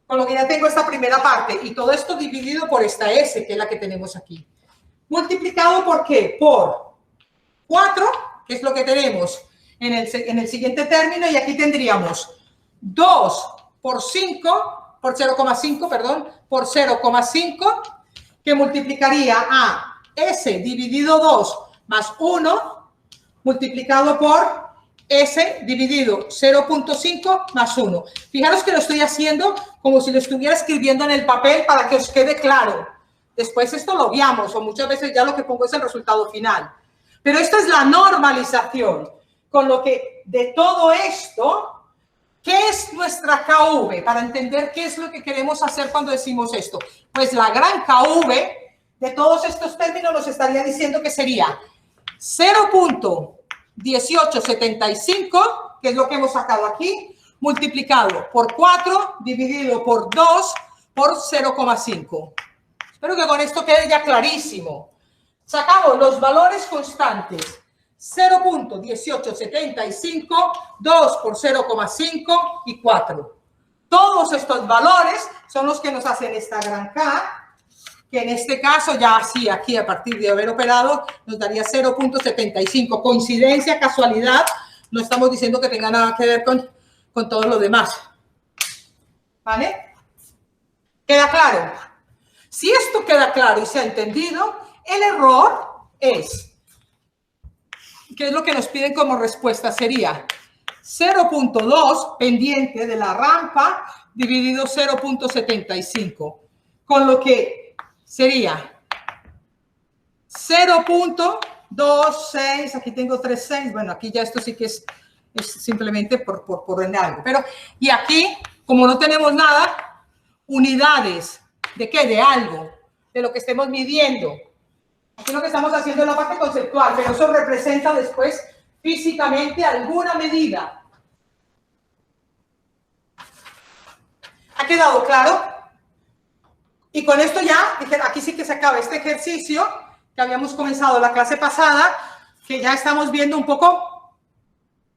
Con lo que ya tengo esta primera parte. Y todo esto dividido por esta S, que es la que tenemos aquí. Multiplicado por ¿qué? Por 4, que es lo que tenemos en el siguiente término, y aquí tendríamos 2 por 5, por 0,5, perdón, por 0,5, que multiplicaría a S dividido 2 más 1, multiplicado por S dividido 0.5 más 1. Fijaros que lo estoy haciendo como si lo estuviera escribiendo en el papel para que os quede claro. Después esto lo obviamos o muchas veces ya lo que pongo es el resultado final. Pero esto es la normalización. Con lo que de todo esto, ¿qué es nuestra KV? Para entender qué es lo que queremos hacer cuando decimos esto. Pues la gran KV de todos estos términos nos estaría diciendo que sería 0.1875, que es lo que hemos sacado aquí, multiplicado por 4, dividido por 2, por 0,5. Espero que con esto quede ya clarísimo. Sacamos los valores constantes. 0.1875, 2 por 0,5 y 4. Todos estos valores son los que nos hacen esta gran K, que en este caso ya así aquí a partir de haber operado nos daría 0.75. Coincidencia, casualidad, no estamos diciendo que tenga nada que ver con todo lo demás. ¿Vale? ¿Queda claro? Si esto queda claro y se ha entendido, el error es, ¿qué es lo que nos piden como respuesta? Sería 0.2 pendiente de la rampa dividido 0.75, con lo que sería 0.26, aquí tengo 3,6, bueno, aquí ya esto sí que es simplemente por en algo, pero y aquí, como no tenemos nada, unidades, ¿de qué? De algo, de lo que estemos midiendo. Aquí lo que estamos haciendo es la parte conceptual, pero eso representa después físicamente alguna medida. ¿Ha quedado claro? Y con esto ya, aquí sí que se acaba este ejercicio que habíamos comenzado la clase pasada, que ya estamos viendo un poco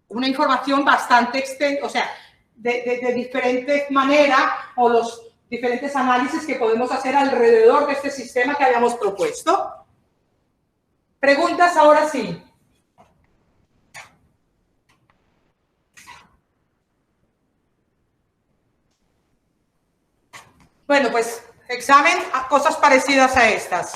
una información bastante extensa, o sea, de diferentes maneras o los diferentes análisis que podemos hacer alrededor de este sistema que habíamos propuesto. ¿Preguntas ahora sí? Bueno, pues examen a cosas parecidas a estas.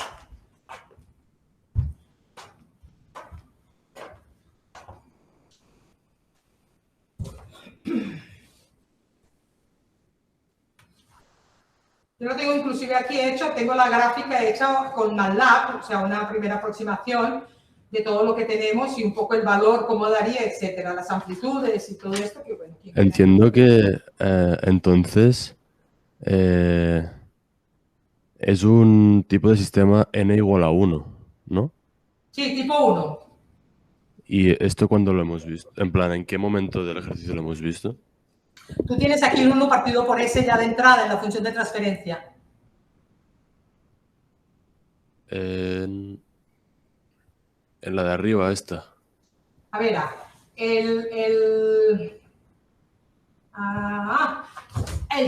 Yo lo tengo inclusive aquí hecho, tengo la gráfica hecha con MATLAB, o sea, una primera aproximación de todo lo que tenemos y un poco el valor, cómo daría, etcétera, las amplitudes y todo esto. Que, bueno, entiendo que entonces es un tipo de sistema n igual a 1, ¿no? Sí, tipo 1. ¿Y esto cuándo lo hemos visto? En plan, ¿en qué momento del ejercicio lo hemos visto? Tú tienes aquí un 1 partido por S ya de entrada en la función de transferencia. En la de arriba, esta. A ver, el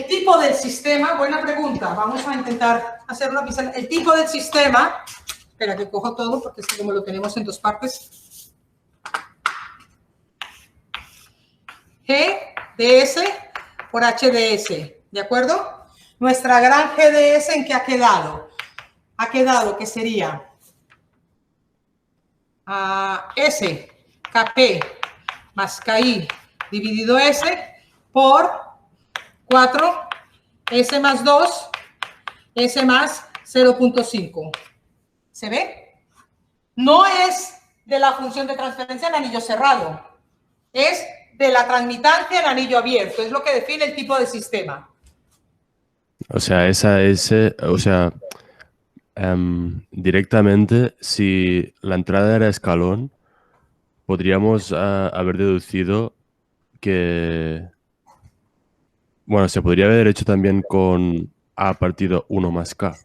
tipo del sistema, buena pregunta. Vamos a intentar hacer una pizarra. El tipo del sistema, espera que cojo todo porque es que como lo tenemos en dos partes. G de S por H de S, ¿de acuerdo? Nuestra gran G de S, ¿en qué ha quedado? Ha quedado que sería S, KP más KI dividido S por 4, S más 2, S más 0.5. ¿Se ve? No es de la función de transferencia en anillo cerrado, es de la transmitancia en anillo abierto, es lo que define el tipo de sistema. O sea, esa S, o sea, directamente, si la entrada era escalón, podríamos haber deducido que, bueno, se podría haber hecho también con A partido 1 más K.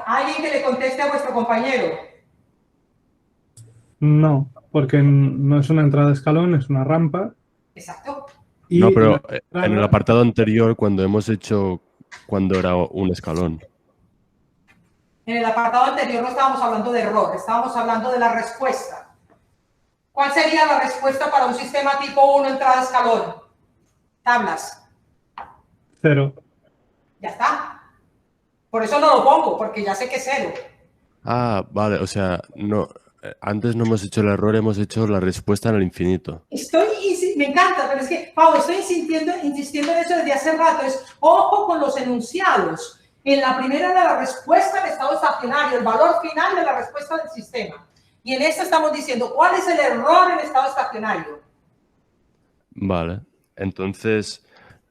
¿Alguien que le conteste a vuestro compañero? No, porque no es una entrada de escalón, es una rampa. Exacto. Y No, pero en el apartado anterior, cuando hemos hecho, cuando era un escalón. En el apartado anterior no estábamos hablando de error, estábamos hablando de la respuesta. ¿Cuál sería la respuesta para un sistema tipo 1 entrada escalón? Tablas. 0. Ya está. Por eso no lo pongo, porque ya sé que es 0. Ah, vale, o sea, no, antes no hemos hecho el error, hemos hecho la respuesta en el infinito. Me encanta, pero es que, Pau, estoy insistiendo en eso desde hace rato. Es ojo con los enunciados. En la primera era la respuesta del estado estacionario, el valor final de la respuesta del sistema. Y en esta estamos diciendo cuál es el error en estado estacionario. Vale, entonces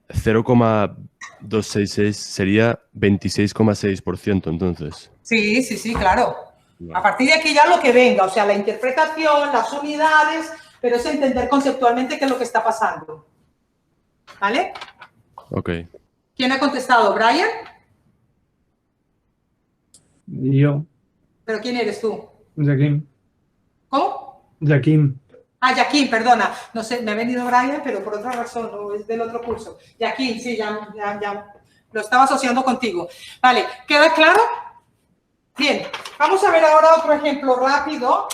0,266 sería 26,6%, entonces. Sí, sí, sí, claro. Vale. A partir de aquí ya lo que venga, o sea, la interpretación, las unidades, pero es entender conceptualmente qué es lo que está pasando. ¿Vale? Ok. ¿Quién ha contestado? ¿Brian? Y yo, ¿Pero quién eres tú? Jaquín. ¿Cómo? Jaquín. Ah, Jaquín, perdona. No sé, me ha venido Brian, pero por otra razón, no es del otro curso. Jaquín, sí, ya lo estaba asociando contigo. Vale, ¿queda claro? Bien, vamos a ver ahora otro ejemplo rápido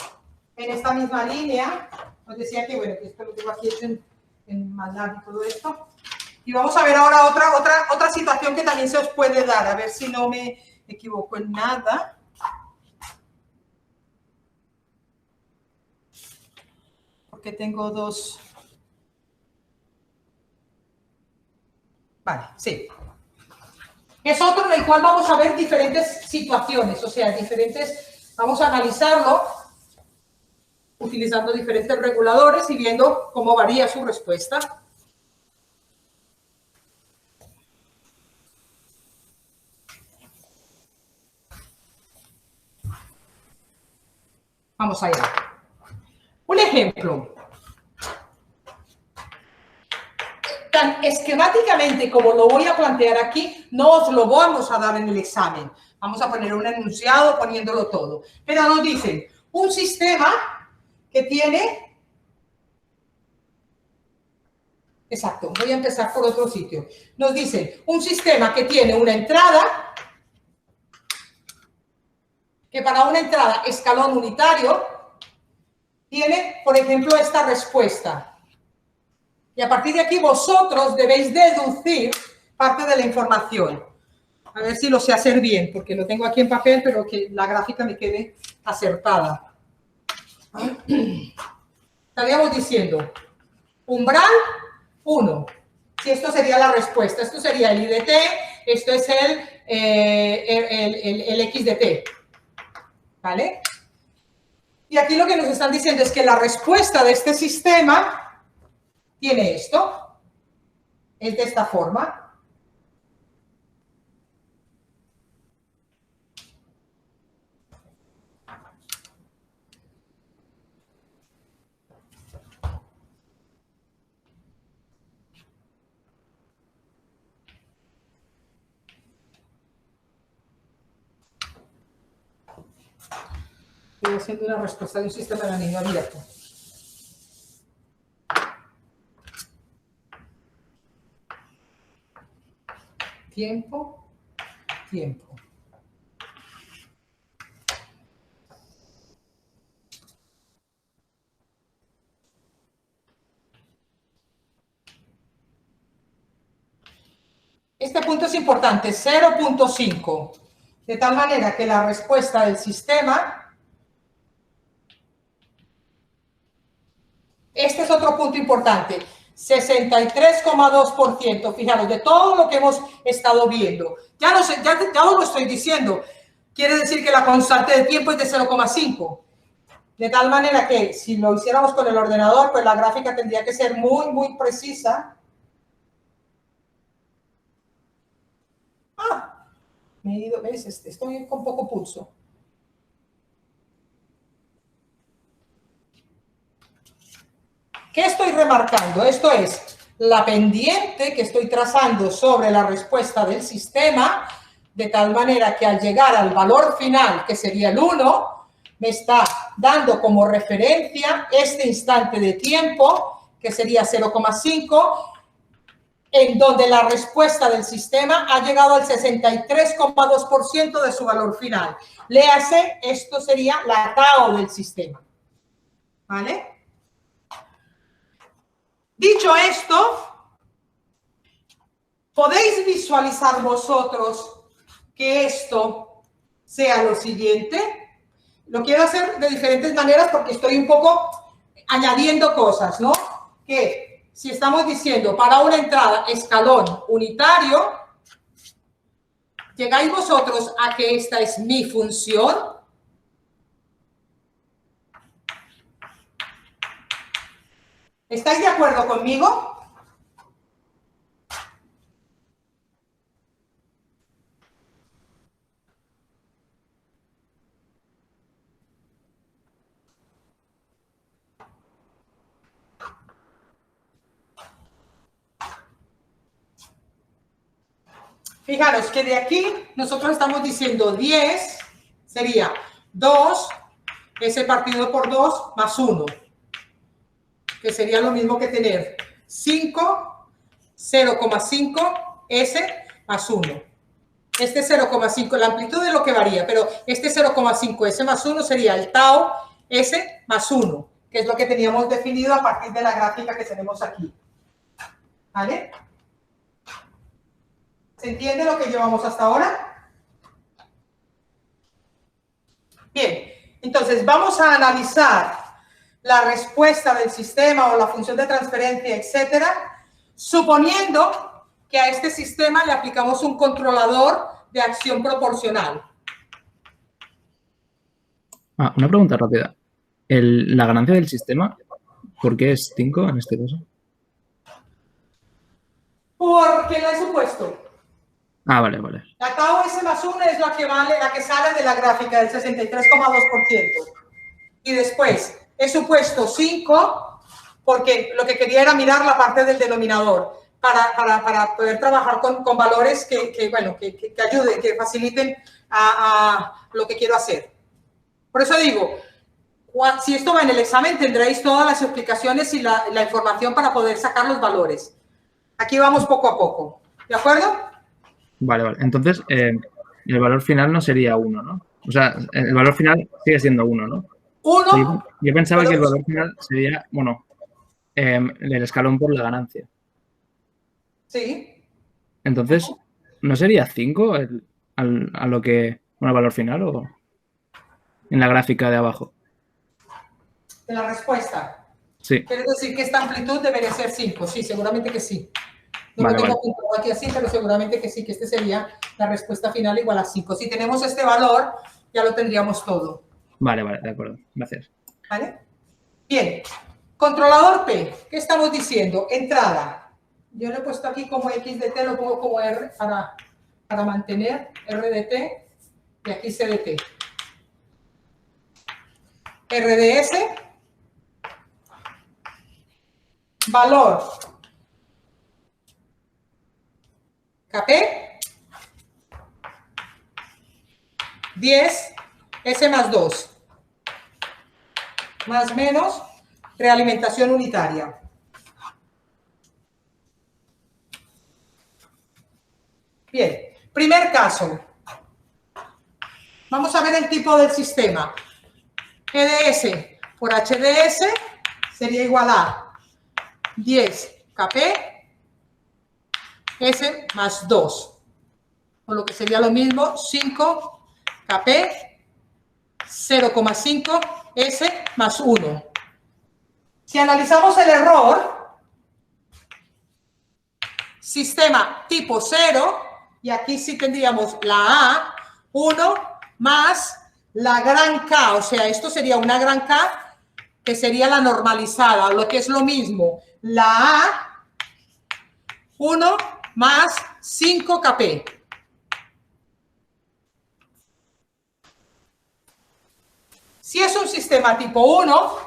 en esta misma línea. Os decía que, bueno, que esto lo tengo aquí hecho en MATLAB y todo esto. Y vamos a ver ahora otra situación que también se os puede dar, a ver si no me equivoco en nada. Porque tengo dos. Vale, sí. Es otro en el cual vamos a ver diferentes situaciones, o sea, vamos a analizarlo utilizando diferentes reguladores y viendo cómo varía su respuesta. Vamos allá. Un ejemplo. Tan esquemáticamente como lo voy a plantear aquí, no os lo vamos a dar en el examen. Vamos a poner un enunciado poniéndolo todo. Pero nos dicen, un sistema que tiene... Exacto, voy a empezar por otro sitio. Nos dicen, un sistema que tiene una entrada, que para una entrada escalón unitario, tiene, por ejemplo, esta respuesta. Y a partir de aquí vosotros debéis deducir parte de la información. A ver si lo sé hacer bien, porque lo tengo aquí en papel, pero que la gráfica me quede acertada. Estaríamos diciendo, umbral 1. Si esto sería la respuesta, esto sería el I de t, esto es el X de t. ¿Vale? Y aquí lo que nos están diciendo es que la respuesta de este sistema tiene esto, es de esta forma. Estoy haciendo una respuesta de un sistema de anillo abierto. Tiempo, tiempo. Este punto es importante, 0.5. De tal manera que la respuesta del sistema... Este es otro punto importante. 63,2%. Fijaros, de todo lo que hemos estado viendo. Ya os lo estoy diciendo. Quiere decir que la constante de tiempo es de 0,5. De tal manera que si lo hiciéramos con el ordenador, pues la gráfica tendría que ser muy, muy precisa. Ah, me he ido, ¿ves? Estoy con poco pulso. ¿Qué estoy remarcando? Esto es la pendiente que estoy trazando sobre la respuesta del sistema, de tal manera que al llegar al valor final, que sería el 1, me está dando como referencia este instante de tiempo, que sería 0,5, en donde la respuesta del sistema ha llegado al 63,2% de su valor final. Léase, esto sería la tau del sistema. ¿Vale? Dicho esto, ¿podéis visualizar vosotros que esto sea lo siguiente? Lo quiero hacer de diferentes maneras porque estoy un poco añadiendo cosas, ¿no? Que si estamos diciendo para una entrada escalón unitario, llegáis vosotros a que esta es mi función. ¿Estáis de acuerdo conmigo? Fijaros que de aquí nosotros estamos diciendo 10 sería 2, S partido por 2 más 1, que sería lo mismo que tener 5, 0,5 S más 1. Este 0,5, la amplitud es lo que varía, pero este 0,5 S más 1 sería el tau S más 1, que es lo que teníamos definido a partir de la gráfica que tenemos aquí. ¿Vale? ¿Se entiende lo que llevamos hasta ahora? Bien, entonces vamos a analizar la respuesta del sistema o la función de transferencia, etcétera, suponiendo que a este sistema le aplicamos un controlador de acción proporcional. Una pregunta rápida. La ganancia del sistema, ¿por qué es 5 en este caso? Porque la he supuesto. Vale. La tau S más 1 es la que vale, la que sale de la gráfica del 63,2%. Y después he supuesto 5 porque lo que quería era mirar la parte del denominador para poder trabajar con valores que ayuden, que faciliten a lo que quiero hacer. Por eso digo, si esto va en el examen tendréis todas las explicaciones y la información para poder sacar los valores. Aquí vamos poco a poco. ¿De acuerdo? Vale. Entonces, el valor final no sería 1, ¿no? O sea, el valor final sigue siendo 1, ¿no? 1. Yo pensaba que el valor final sería, el escalón por la ganancia. Sí. Entonces, ¿no sería 5 el valor final o en la gráfica de abajo? De la respuesta. Sí. Quiere decir que esta amplitud debería ser 5. Sí, seguramente que sí. No lo tengo apuntado aquí así, pero seguramente que sí, que este sería la respuesta final igual a 5. Si tenemos este valor, ya lo tendríamos todo. Vale, de acuerdo. Gracias. ¿Vale? Bien. Controlador P. ¿Qué estamos diciendo? Entrada. Yo lo he puesto aquí como X de T, lo pongo como R para mantener R de T y aquí C de T. R de S. Valor. KP. 10. S más 2. Más menos realimentación unitaria. Bien, primer caso. Vamos a ver el tipo del sistema. GDS por HDS sería igual a 10 KP S más 2. Con lo que sería lo mismo 5 KP 0,5 S más 1. Si analizamos el error, sistema tipo 0, y aquí sí tendríamos la A, 1 más la gran K, o sea, esto sería una gran K, que sería la normalizada, lo que es lo mismo, la A, 1 más 5 KP. Si es un sistema tipo 1,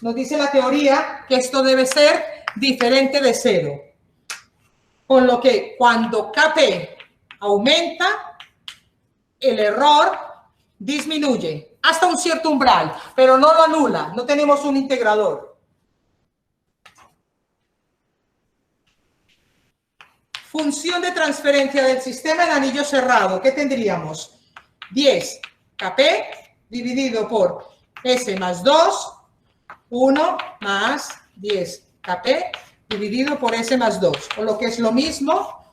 nos dice la teoría que esto debe ser diferente de 0. Con lo que cuando KP aumenta, el error disminuye hasta un cierto umbral, pero no lo anula, no tenemos un integrador. Función de transferencia del sistema en anillo cerrado, ¿qué tendríamos? 10 KP dividido por S más 2, 1 más 10 KP dividido por S más 2, o lo que es lo mismo,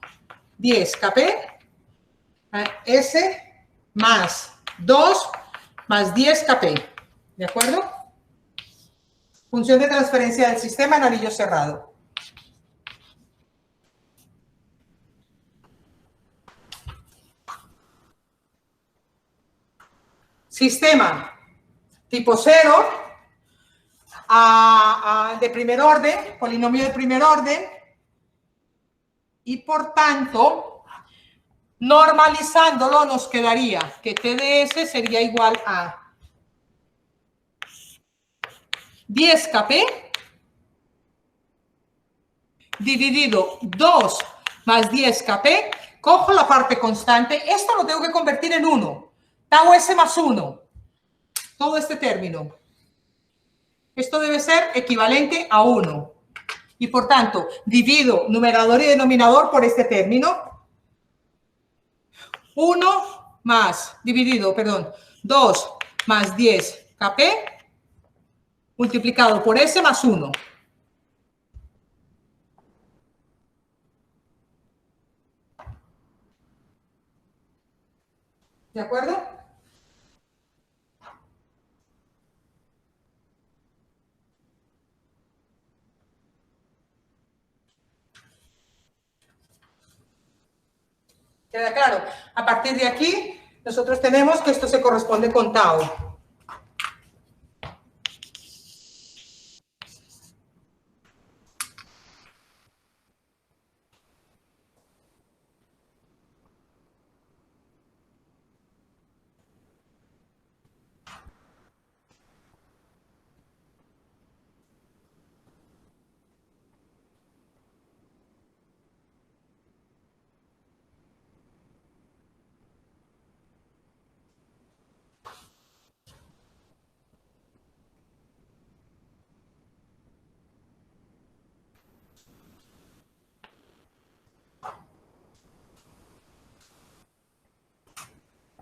10 KP S más 2 más 10 Kp. ¿De acuerdo? Función de transferencia del sistema en anillo cerrado. Sistema tipo 0, de primer orden, polinomio de primer orden, y por tanto, normalizándolo nos quedaría que T de S sería igual a 10 Kp dividido 2 más 10 Kp, cojo la parte constante, esto lo tengo que convertir en 1, tau S más 1, todo este término. Esto debe ser equivalente a 1. Y por tanto, divido numerador y denominador por este término. 1 más, dividido, perdón, 2 más 10 Kp multiplicado por S más 1. ¿De acuerdo? ¿Queda claro? A partir de aquí, nosotros tenemos que esto se corresponde con tau.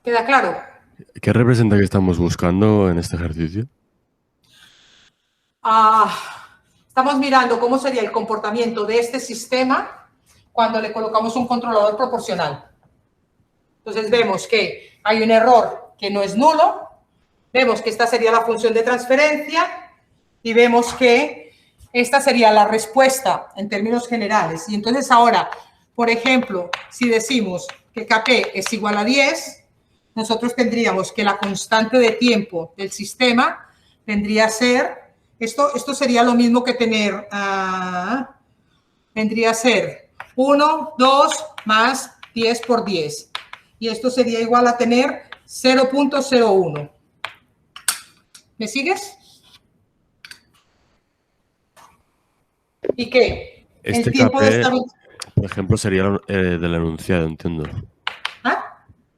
¿Queda claro? ¿Qué representa que estamos buscando en este ejercicio? Estamos mirando cómo sería el comportamiento de este sistema cuando le colocamos un controlador proporcional. Entonces vemos que hay un error que no es nulo, vemos que esta sería la función de transferencia y vemos que esta sería la respuesta en términos generales. Y entonces ahora, por ejemplo, si decimos que Kp es igual a 10, nosotros tendríamos que la constante de tiempo del sistema vendría a ser, esto sería lo mismo que tener, vendría a ser 1, 2 más 10 por 10. Y esto sería igual a tener 0.01. ¿Me sigues? ¿Y qué? Este El tiempo Kp, de esta... por ejemplo, sería del enunciado, entiendo. ¿Ah?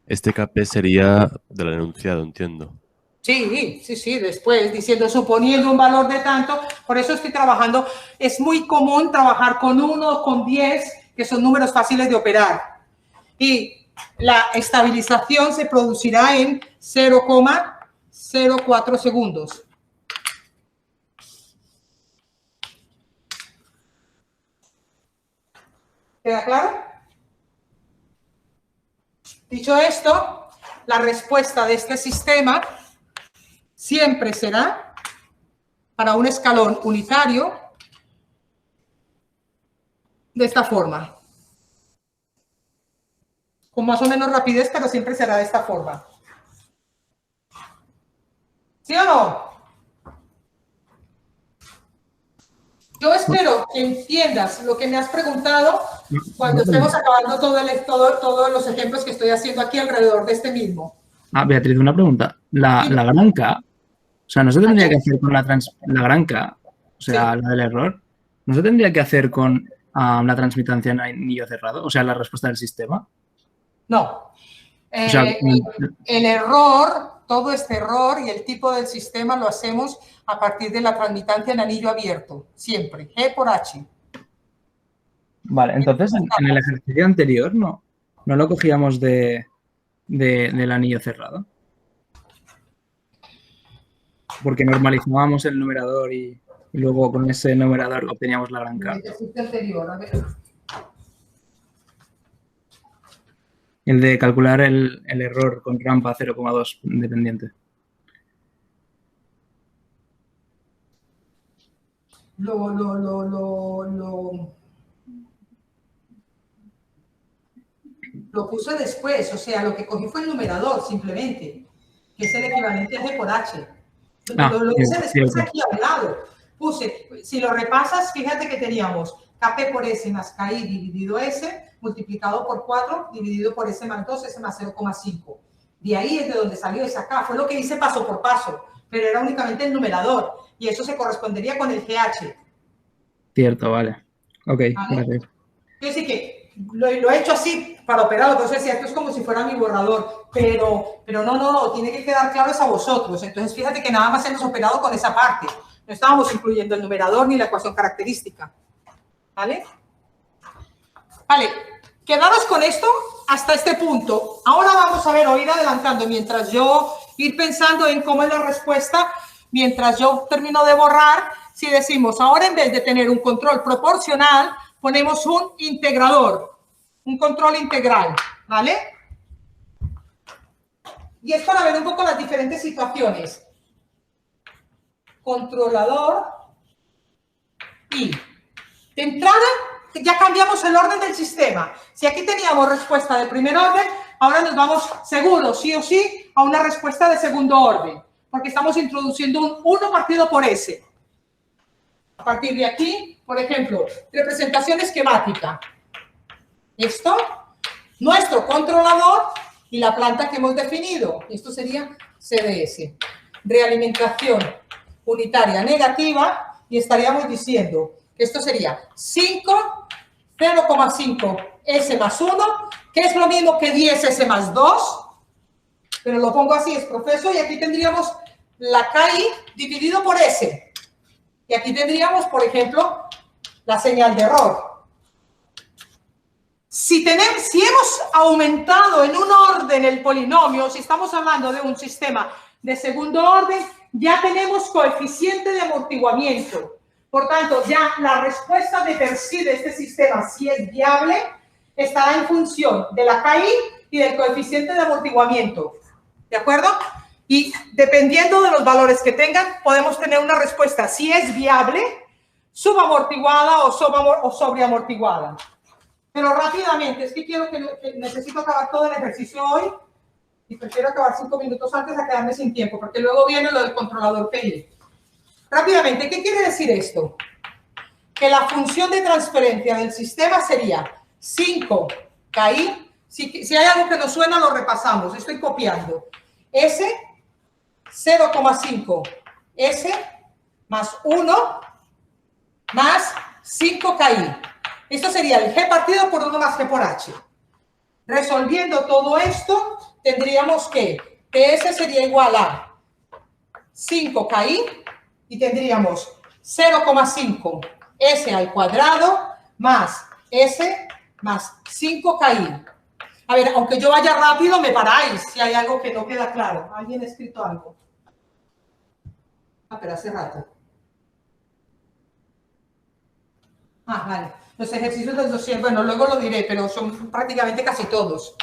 Este Kp sería del enunciado, entiendo. Sí, después diciendo, suponiendo un valor de tanto, por eso estoy trabajando, es muy común trabajar con 1, con 10, que son números fáciles de operar. Y la estabilización se producirá en 0,04 segundos. ¿Queda claro? Dicho esto, la respuesta de este sistema siempre será para un escalón unitario de esta forma. Con más o menos rapidez, pero siempre será de esta forma. ¿Sí o no? Yo espero que entiendas lo que me has preguntado cuando estemos acabando todos los ejemplos que estoy haciendo aquí alrededor de este mismo. Beatriz, una pregunta. La gran K, o sea, ¿no se tendría que hacer con la gran K, o sea, Sí. la del error, no se tendría que hacer con la transmitancia en anillo cerrado, o sea, la respuesta del sistema? No. O sea, El error, todo este error y el tipo del sistema lo hacemos a partir de la transmitancia en anillo abierto, siempre, G por H. vale, entonces en el ejercicio anterior no lo cogíamos del anillo cerrado. Porque normalizábamos el numerador y luego con ese numerador obteníamos la gran K. El ejercicio anterior, a ver. El de calcular el error con rampa 0,2 dependiente. lo puse después, o sea, lo que cogí fue el numerador simplemente, que es el equivalente a G por H. Lo puse después aquí a un lado. Puse, si lo repasas, fíjate que teníamos Kp por S más Ki dividido S, multiplicado por 4, dividido por S más 2, S más 0,5. De ahí es de donde salió esa K. Fue lo que hice paso por paso, pero era únicamente el numerador. Y eso se correspondería con el GH. Cierto, vale. Ok, ¿Vale? gracias. Yo sí que lo he hecho así para operarlo, entonces decía, esto es como si fuera mi borrador, pero no, tiene que quedar claro es a vosotros. Entonces fíjate que nada más hemos operado con esa parte. No estábamos incluyendo el numerador ni la ecuación característica. ¿Vale? Vale, quedaros con esto hasta este punto. Ahora vamos a ver, o ir adelantando, mientras yo ir pensando en cómo es la respuesta, mientras yo termino de borrar, si decimos, ahora en vez de tener un control proporcional, ponemos un integrador, un control integral, ¿vale? Y es para ver un poco las diferentes situaciones. Controlador y de entrada ya cambiamos el orden del sistema. Si aquí teníamos respuesta de primer orden, ahora nos vamos seguros, sí o sí, a una respuesta de segundo orden, porque estamos introduciendo un 1 partido por S. A partir de aquí, por ejemplo, representación esquemática. Esto, nuestro controlador y la planta que hemos definido. Esto sería CDS. Realimentación unitaria negativa y estaríamos diciendo que esto sería 5, 0,5 S más 1, que es lo mismo que 10 S más 2, pero lo pongo así, es profeso, y aquí tendríamos la KI dividido por S. Y aquí tendríamos, por ejemplo, la señal de error. Si hemos aumentado en un orden el polinomio, si estamos hablando de un sistema de segundo orden, ya tenemos coeficiente de amortiguamiento. Por tanto, ya la respuesta de per sí de este sistema, si es viable, estará en función de la KI y del coeficiente de amortiguamiento. ¿De acuerdo? Y dependiendo de los valores que tengan, podemos tener una respuesta, si es viable, subamortiguada o sobreamortiguada. Pero rápidamente, es que necesito acabar todo el ejercicio hoy y prefiero acabar 5 minutos antes a quedarme sin tiempo, porque luego viene lo del controlador PI. Rápidamente, ¿qué quiere decir esto? Que la función de transferencia del sistema sería 5 KI. Si hay algo que nos suena, lo repasamos. Estoy copiando. S, 0,5 S más 1 más 5 KI. Esto sería el G partido por 1 más G por H. Resolviendo todo esto, tendríamos que S sería igual a 5 KI y tendríamos 0,5 S al cuadrado más S más 5 KI. A ver, aunque yo vaya rápido, me paráis si hay algo que no queda claro. ¿Alguien ha escrito algo? Ah, pero hace rato. Ah, vale. Los ejercicios del dossier, bueno, luego lo diré, pero son prácticamente casi todos.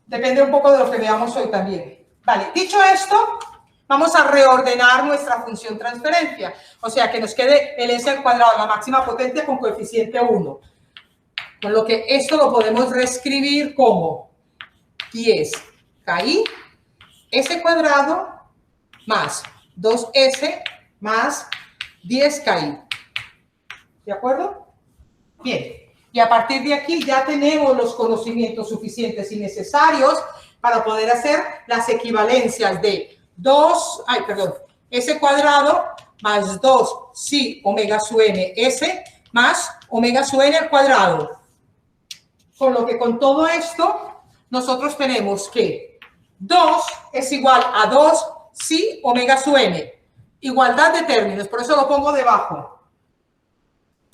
Depende un poco de lo que veamos hoy también. Vale, dicho esto, vamos a reordenar nuestra función transferencia. O sea, que nos quede el S al cuadrado, la máxima potencia con coeficiente 1. Con lo que esto lo podemos reescribir como 10 KI, S cuadrado, más 2S, más 10 KI. ¿De acuerdo? Bien. Y a partir de aquí ya tenemos los conocimientos suficientes y necesarios para poder hacer las equivalencias de S cuadrado más 2 si omega sub n S más omega sub n al cuadrado. Con lo que con todo esto nosotros tenemos que 2 es igual a 2 si omega sub n. Igualdad de términos, por eso lo pongo debajo.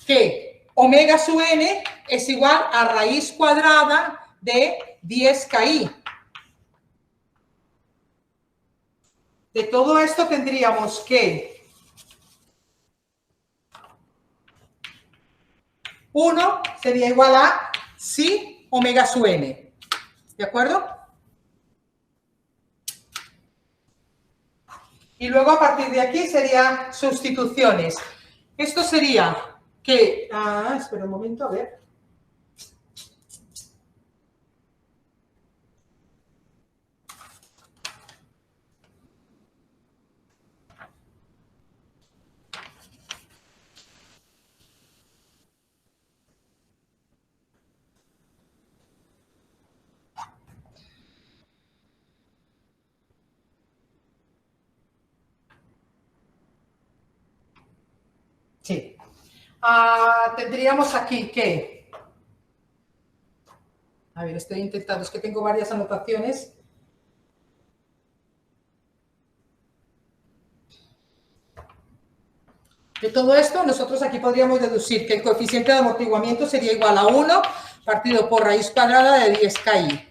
Que omega sub n es igual a raíz cuadrada de 10 KI. De todo esto tendríamos que 1 sería igual a si omega sub n. ¿De acuerdo? Y luego a partir de aquí serían sustituciones. Esto sería que... espera un momento, a ver. Sí. Tendríamos aquí que... A ver, estoy intentando, es que tengo varias anotaciones. De todo esto, nosotros aquí podríamos deducir que el coeficiente de amortiguamiento sería igual a 1 partido por raíz cuadrada de 10KI.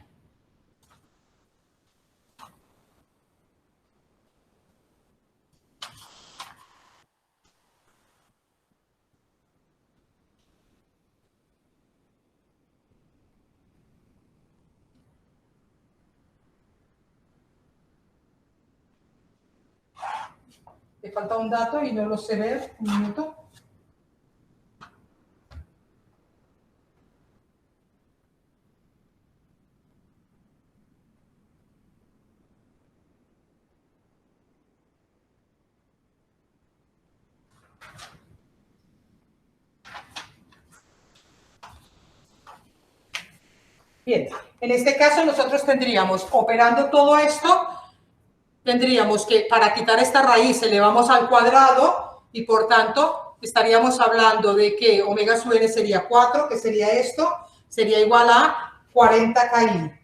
Me falta un dato y no lo sé ver. Un minuto. Bien, en este caso nosotros tendríamos, operando todo esto, tendríamos que para quitar esta raíz elevamos al cuadrado y por tanto estaríamos hablando de que omega sub n sería 4, que sería esto, sería igual a 40KI.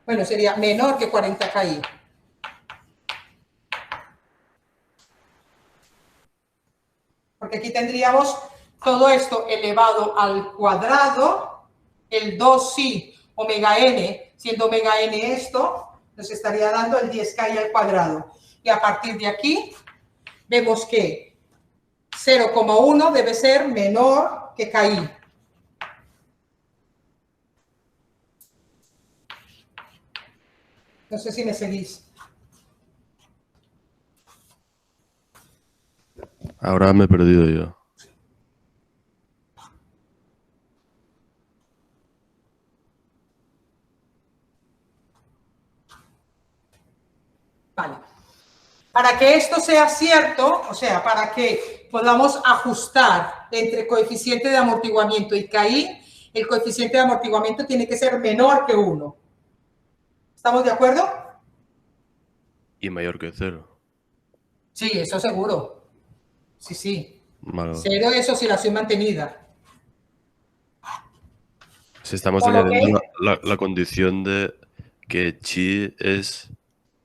Bueno, sería menor que 40KI. Porque aquí tendríamos todo esto elevado al cuadrado, el 2 omega n, siendo omega n esto, nos estaría dando el 10KI al cuadrado. Y a partir de aquí, vemos que 0,1 debe ser menor que KI. No sé si me seguís. Ahora me he perdido yo. Vale. Para que esto sea cierto, o sea, para que podamos ajustar entre coeficiente de amortiguamiento y KI, el coeficiente de amortiguamiento tiene que ser menor que 1. ¿Estamos de acuerdo? Y mayor que 0. Sí, eso seguro. Sí, sí. Vale. 0, eso sí, la soy mantenida. Si estamos Por lo añadiendo que- la condición de que chi es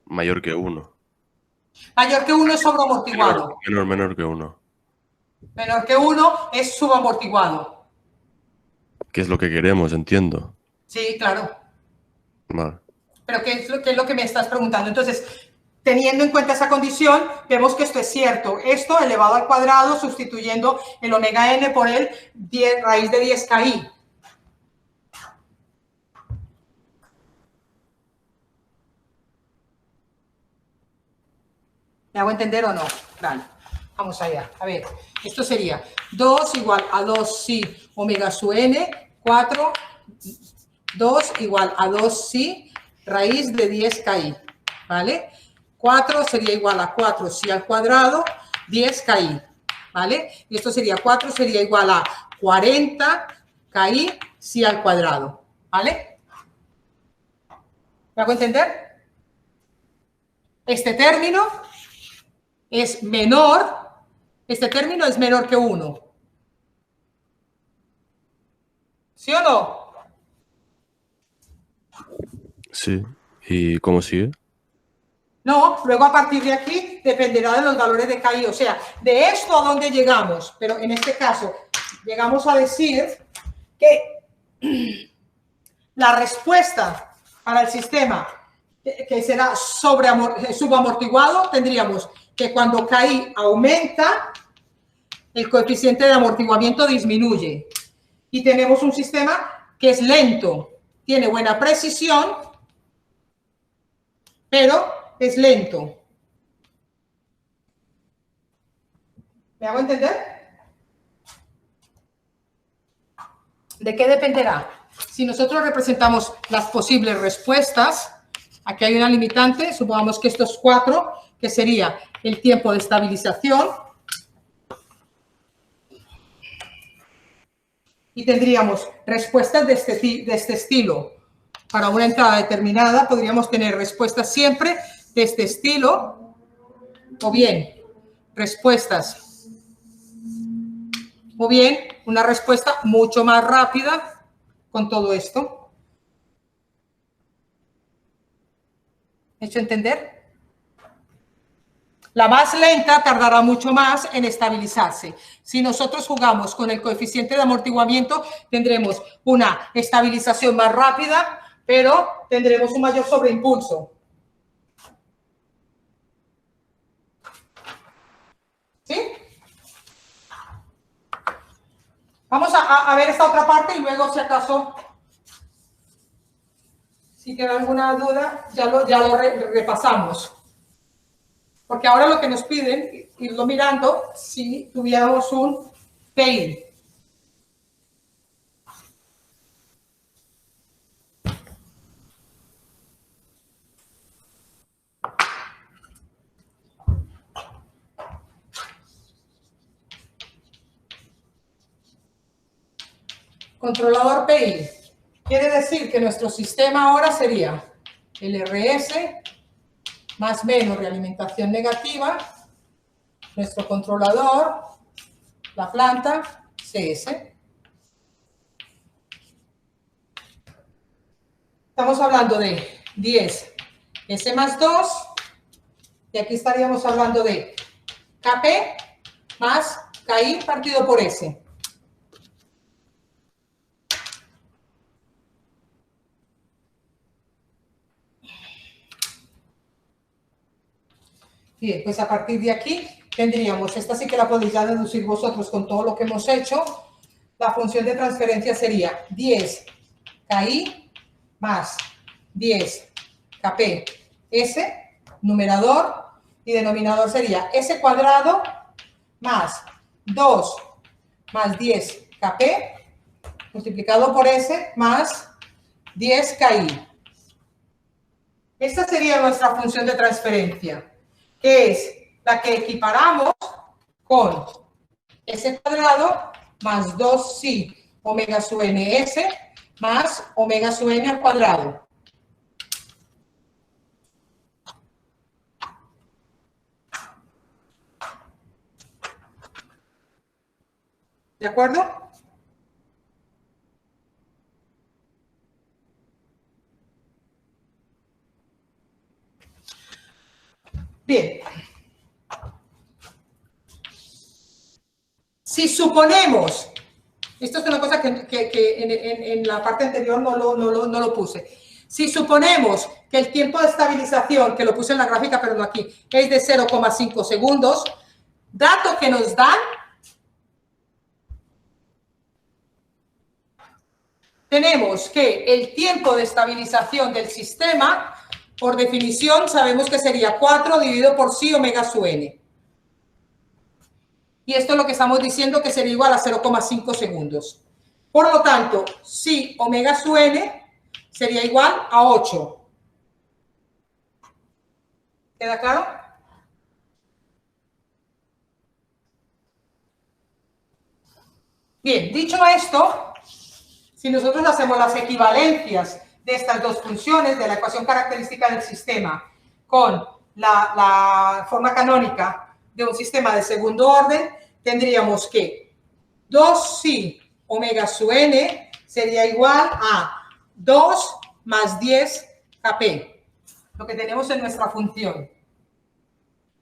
mayor que 1. Mayor que 1 es sobreamortiguado. Menor que 1. Menor que 1 es subamortiguado. Que es lo que queremos, entiendo. Sí, claro. Vale. Pero ¿qué es lo que me estás preguntando? Entonces, teniendo en cuenta esa condición, vemos que esto es cierto. Esto elevado al cuadrado, sustituyendo el omega n por el 10, raíz de 10KI. ¿Me hago entender o no? Vale, vamos allá. A ver, esto sería 2 igual a 2 si omega sub n, 4, 2 igual a 2 si raíz de 10KI, ¿vale? 4 sería igual a 4 si al cuadrado, 10KI, ¿vale? Y esto sería 4 sería igual a 40KI si al cuadrado, ¿vale? ¿Me hago entender? Este término es menor, este término es menor que 1. ¿Sí o no? Sí. ¿Y cómo sigue? No, luego a partir de aquí dependerá de los valores de KI, o sea, de esto a dónde llegamos, pero en este caso llegamos a decir que la respuesta para el sistema que será subamortiguado, tendríamos que cuando KI aumenta, el coeficiente de amortiguamiento disminuye. Y tenemos un sistema que es lento, tiene buena precisión, pero es lento. ¿Me hago entender? ¿De qué dependerá? Si nosotros representamos las posibles respuestas, aquí hay una limitante, supongamos que estos 4, que sería el tiempo de estabilización, y tendríamos respuestas de este estilo. Para una entrada determinada podríamos tener respuestas siempre de este estilo, o bien respuestas, o bien una respuesta mucho más rápida con todo esto. ¿Me he hecho entender? La más lenta tardará mucho más en estabilizarse. Si nosotros jugamos con el coeficiente de amortiguamiento, tendremos una estabilización más rápida, pero tendremos un mayor sobreimpulso. ¿Sí? Vamos a ver esta otra parte y luego, si acaso, si queda alguna duda, ya lo repasamos. Porque ahora lo que nos piden, irlo mirando, si tuviéramos un fail. Controlador fail. Quiere decir que nuestro sistema ahora sería el RS más menos realimentación negativa, nuestro controlador, la planta, CS. Estamos hablando de 10 S más 2, y aquí estaríamos hablando de KP más KI partido por S. Bien, pues a partir de aquí tendríamos, esta sí que la podéis ya deducir vosotros con todo lo que hemos hecho. La función de transferencia sería 10 KI más 10 KP S, numerador, y denominador sería S cuadrado más 2 más 10 KP multiplicado por S más 10 KI. Esta sería nuestra función de transferencia, que es la que equiparamos con S cuadrado más 2 omega sub n S más omega sub n al cuadrado. ¿De acuerdo? Bien. Si suponemos, esto es una cosa que en la parte anterior no lo puse. Si suponemos que el tiempo de estabilización, que lo puse en la gráfica pero no aquí, es de 0,5 segundos, dato que nos dan, tenemos que el tiempo de estabilización del sistema, por definición, sabemos que sería 4 dividido por psi omega sub n. Y esto es lo que estamos diciendo, que sería igual a 0,5 segundos. Por lo tanto, psi omega sub n sería igual a 8. ¿Queda claro? Bien, dicho esto, si nosotros hacemos las equivalencias de estas dos funciones, de la ecuación característica del sistema con la forma canónica de un sistema de segundo orden, tendríamos que 2 psi omega sub n sería igual a 2 más 10 kp, lo que tenemos en nuestra función.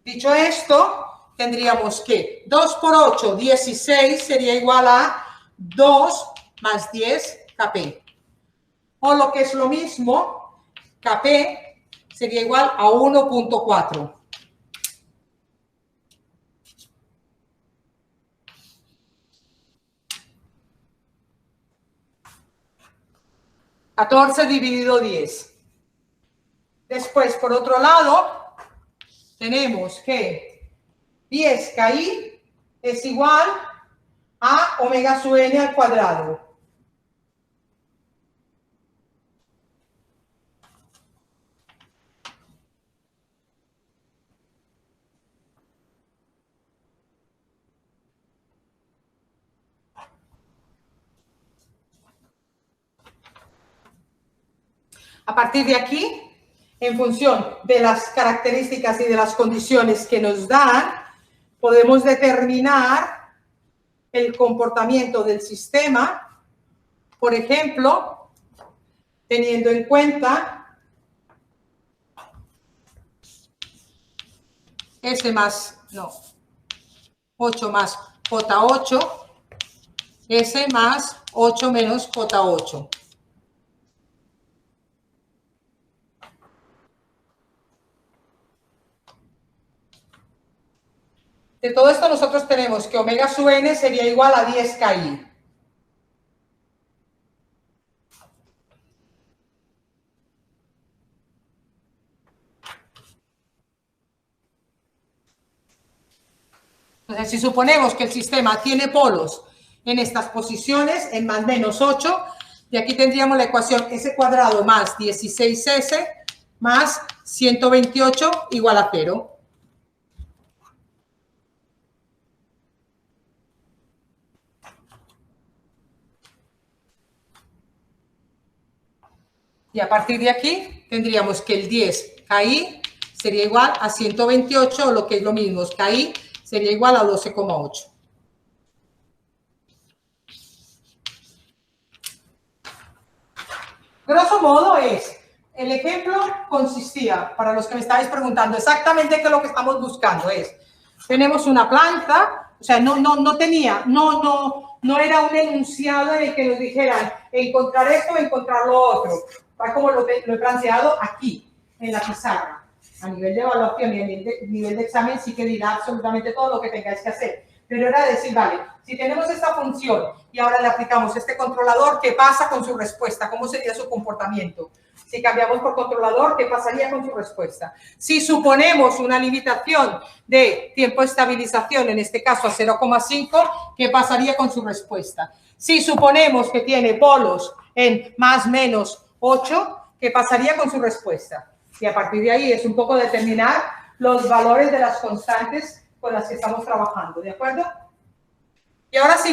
Dicho esto, tendríamos que 2 por 8, 16, sería igual a 2 más 10 kp. O lo que es lo mismo, kp sería igual a 1.4. ...14 dividido 10. Después, por otro lado, tenemos que 10KI es igual a omega sub n al cuadrado. A partir de aquí, en función de las características y de las condiciones que nos dan, podemos determinar el comportamiento del sistema, por ejemplo, teniendo en cuenta S más, no, 8 más J8, S más 8 menos J8. De todo esto nosotros tenemos que omega sub n sería igual a 10KI. Entonces, si suponemos que el sistema tiene polos en estas posiciones, en más menos 8, y aquí tendríamos la ecuación S cuadrado más 16S más 128 igual a 0. Y a partir de aquí tendríamos que el 10KI sería igual a 128, o lo que es lo mismo, KI sería igual a 12,8. Grosso modo el ejemplo consistía, para los que me estáis preguntando exactamente qué es lo que estamos buscando, tenemos una planta, o sea, no era un enunciado en el que nos dijeran encontrar esto o encontrar lo otro, tal como lo he planteado aquí, en la pizarra. A nivel de evaluación y a nivel de examen sí que dirá absolutamente todo lo que tengáis que hacer. Pero era decir, vale, si tenemos esta función y ahora le aplicamos este controlador, ¿qué pasa con su respuesta? ¿Cómo sería su comportamiento? Si cambiamos por controlador, ¿qué pasaría con su respuesta? Si suponemos una limitación de tiempo de estabilización, en este caso a 0,5, ¿qué pasaría con su respuesta? Si suponemos que tiene polos en más menos 8, ¿qué pasaría con su respuesta? Y a partir de ahí es un poco determinar los valores de las constantes con las que estamos trabajando, ¿de acuerdo? Y ahora sí.